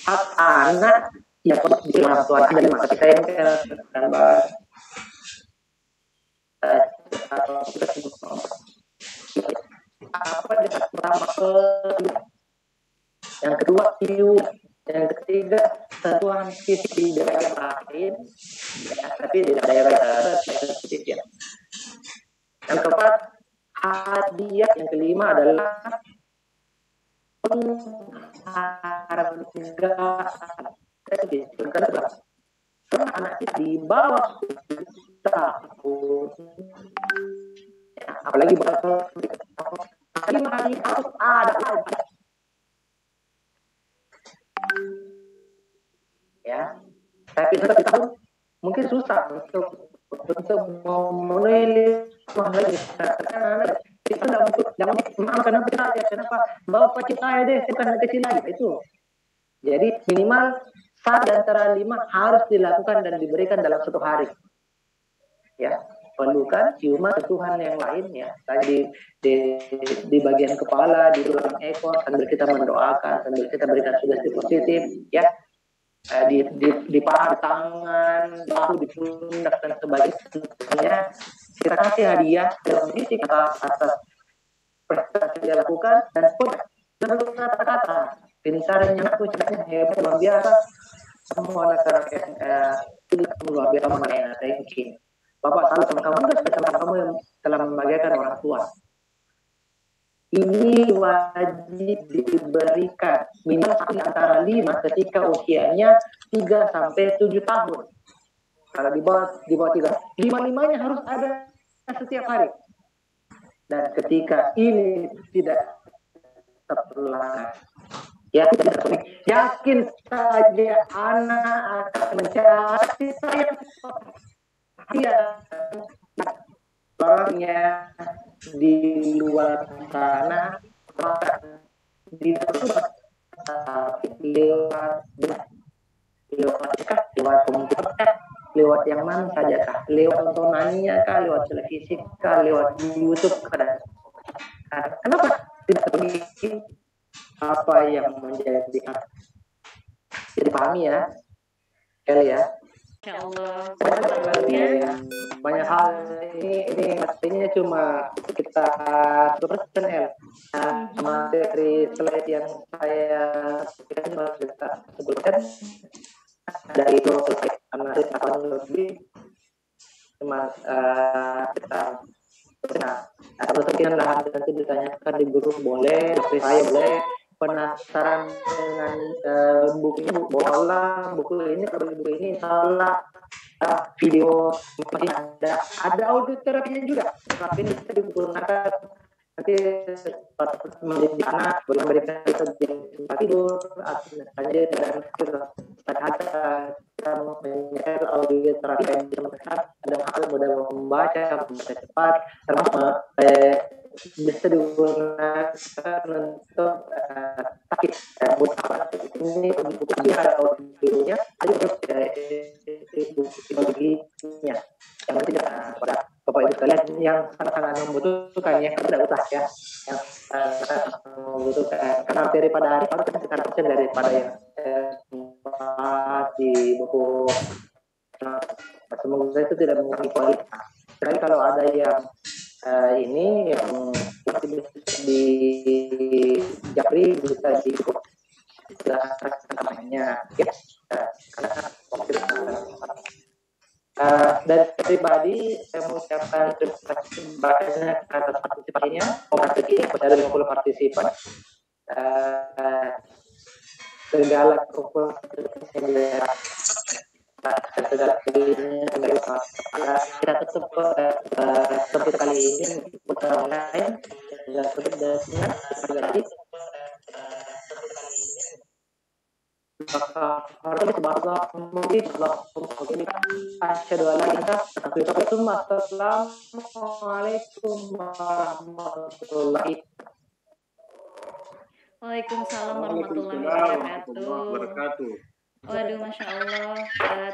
hak anak yang di orang tua, ada 5 tapi saya akan bahas apa yang pertama, yang kedua hidup, yang ketiga satuan fisik di daerah lain, ya, tapi di daerah spesifik ya. Yang keempat hadiah, yang kelima adalah penghargaan. Anak di bawah tahun, ya, apalagi bahasa hari harus ada ya, tapi tetap tahun mungkin susah untuk memenuhi kita kenapa bawa pacit aja deh bukan kecil lagi itu. Jadi minimal 1 antara 5 harus dilakukan dan diberikan dalam 1 hari ya. Pelukan, ciuman, sentuhan yang lain ya, tadi di bagian kepala, di belakang ekor, sambil kita mendoakan, sambil kita berikan sugesti positif ya, di paha, tangan, bahu, di pundak dan sebagainya. Kita kasih hadiah dalam fisik atas prestasi dia lakukan dan pun dengan kata-kata pintarnya aku cerita hebat luar biasa, semua anak-anak yang luar biasa mana ranking. Bapak salut sama kamu, sama kamu yang telah membahagiakan orang tua. Ini wajib diberikan minimal antara 5 ketika usianya 3 sampai 7 tahun. Kalau di bawah 3, 5-5-nya harus ada setiap hari. Dan ketika ini tidak terlalu ya, yakin saja anak akan mencari sayang. Iya, orangnya di luar sana di lewat komputer, lewat yang mana saja kah, lewat tontonannya kah, lewat televisi kah, lewat YouTube kah. Kenapa tidak terpikir apa yang menjadi hak? Jadi pahami ya, Kelly ya. Insya Allah. Banyak hal ini artinya cuma sekitar 2% ya. Materi slide yang saya sebutkan dari itu analisis tahun lebih cuma kita atau sekian lah nanti ditanyakan di grup boleh, dari saya boleh. Penasaran dengan bukunya boleh, buku ini kalau buku ini salah video masih ada audio terapinya juga, tapi ini bisa digunakan nanti menjadi anak memberikan tempat tidur aja dan kita menyiapkan audio terapi yang ada hal mudah membaca cepat termasuk bisa digunakan untuk sakit buat apa ini untuk ada audionya ada teknologinya yang penting pada Bapak Ibu sekalian yang sangat sangat membutuhkan ya, tidak usah ya yang membutuhkan, karena daripada hari harus kita persen daripada yang di buku. Semoga itu tidak mengurangi kualitas. Sekali kalau ada yang ini yang masih bisa di Japri bisa di namanya ya, dari pribadi saya mengucapkan terima kasih banyak atas partisipasinya. Dari 50 partisipan, segala kita tutup topik kali ini putar online dan tutup dari Assalamualaikum warahmatullahi Waalaikumsalam warahmatullahi wabarakatuh. Waduh, Masya Allah.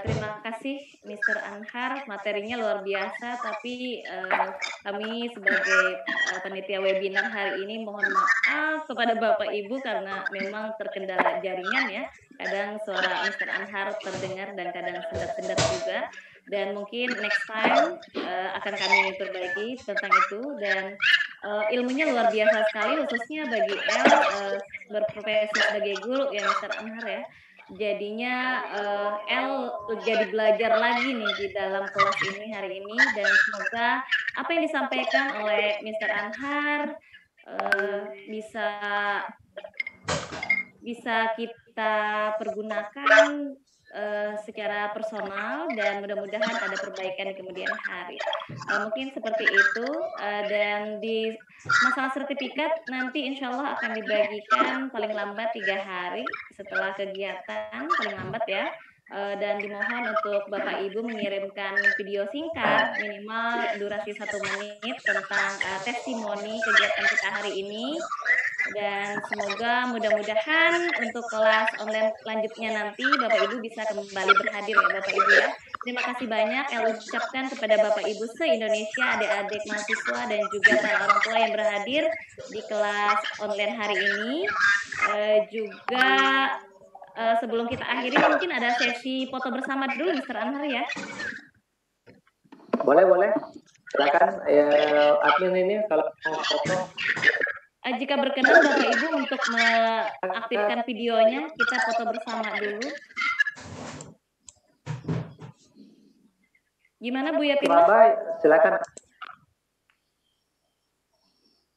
Terima kasih Mr. Anhar, materinya luar biasa, tapi kami sebagai panitia webinar hari ini mohon maaf kepada Bapak Ibu karena memang terkendala jaringan ya. Kadang suara Mr. Anhar terdengar dan kadang sendat-sendat juga. Dan mungkin next time akan kami perbaiki tentang itu. Dan ilmunya luar biasa sekali, khususnya bagi El berprofesi sebagai guru ya Mr. Anhar ya. Jadinya El jadi belajar lagi nih di dalam kelas ini hari ini, dan semoga apa yang disampaikan oleh Mr. Anhar bisa kita pergunakan secara personal dan mudah-mudahan ada perbaikan di kemudian hari. Mungkin seperti itu, dan di masalah sertifikat nanti insya Allah akan dibagikan paling lambat 3 hari setelah kegiatan, paling lambat ya. Dan dimohon untuk Bapak Ibu mengirimkan video singkat minimal durasi 1 menit tentang testimoni kegiatan kita hari ini. Dan semoga mudah-mudahan untuk kelas online lanjutnya nanti Bapak Ibu bisa kembali berhadir ya Bapak Ibu ya. Terima kasih banyak yang ucapkan kepada Bapak Ibu se-Indonesia, adik-adik mahasiswa dan juga para orang tua yang berhadir di kelas online hari ini. Juga sebelum kita akhiri mungkin ada sesi foto bersama dulu Mr. Anhar ya. Boleh. Silakan admin ini kalau mau foto. Jika berkenan Bapak Ibu untuk mengaktifkan videonya, kita foto bersama dulu. Gimana Bu Yatima? Silakan.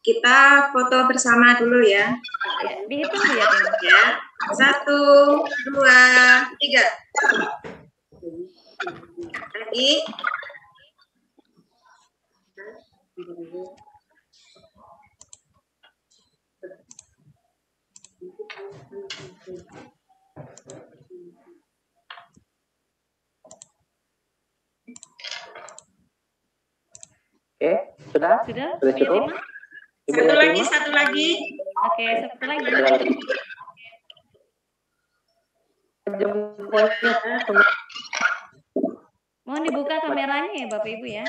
Kita foto bersama dulu ya. Dihitung Bu Yatima. Ya. 1, 2, 3. Lagi. Oke, sudah? Sudah? Sudah cukup? Satu lagi. Oke, satu lagi. Mohon dibuka kameranya ya Bapak Ibu ya.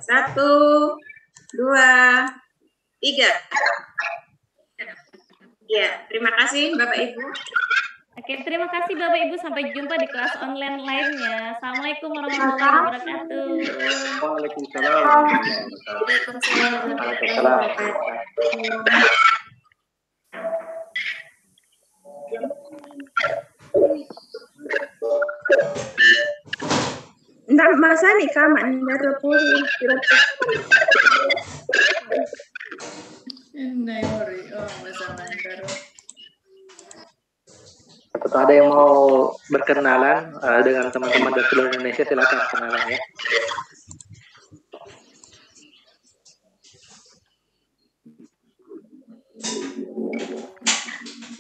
Satu, 2, 3. Ya, terima kasih Bapak Ibu. Oke, terima kasih Bapak Ibu. Sampai jumpa di kelas online lainnya. Assalamualaikum warahmatullahi wabarakatuh. Waalaikumsalam. Nggak masa nih kaman dari puri. Atau ada yang mau berkenalan dengan teman-teman dari seluruh Indonesia, silakan kenalan ya.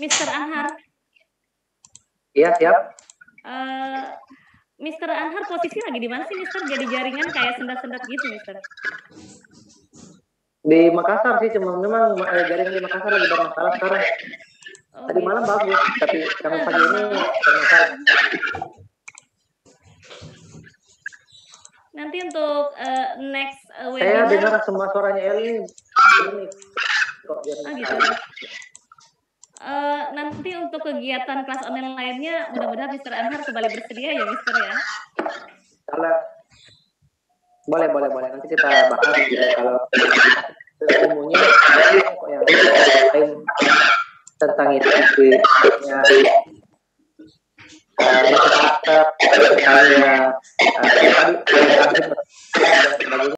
Mr. Anhar. Iya, siap. Mr. Anhar posisi lagi di mana sih Mr? Jadi jaringan kayak sendat-sendat gitu Mr. Di Makassar sih, cuma memang jaringan di Makassar lagi bermasalah sekarang. Tadi malam bagus, tapi kami pagi ini bermasalah. Nanti untuk next Saya webinar. dengar semua suaranya Eli. Kok dia Gitu. Nanti untuk kegiatan kelas online lainnya, mudah-mudahan Mr. Anhar kembali bersedia ya, Mr. ya. Kalau boleh. Nanti kita bahas ya, kalau ilmunya kok yang lain tentang itu ya. Tadi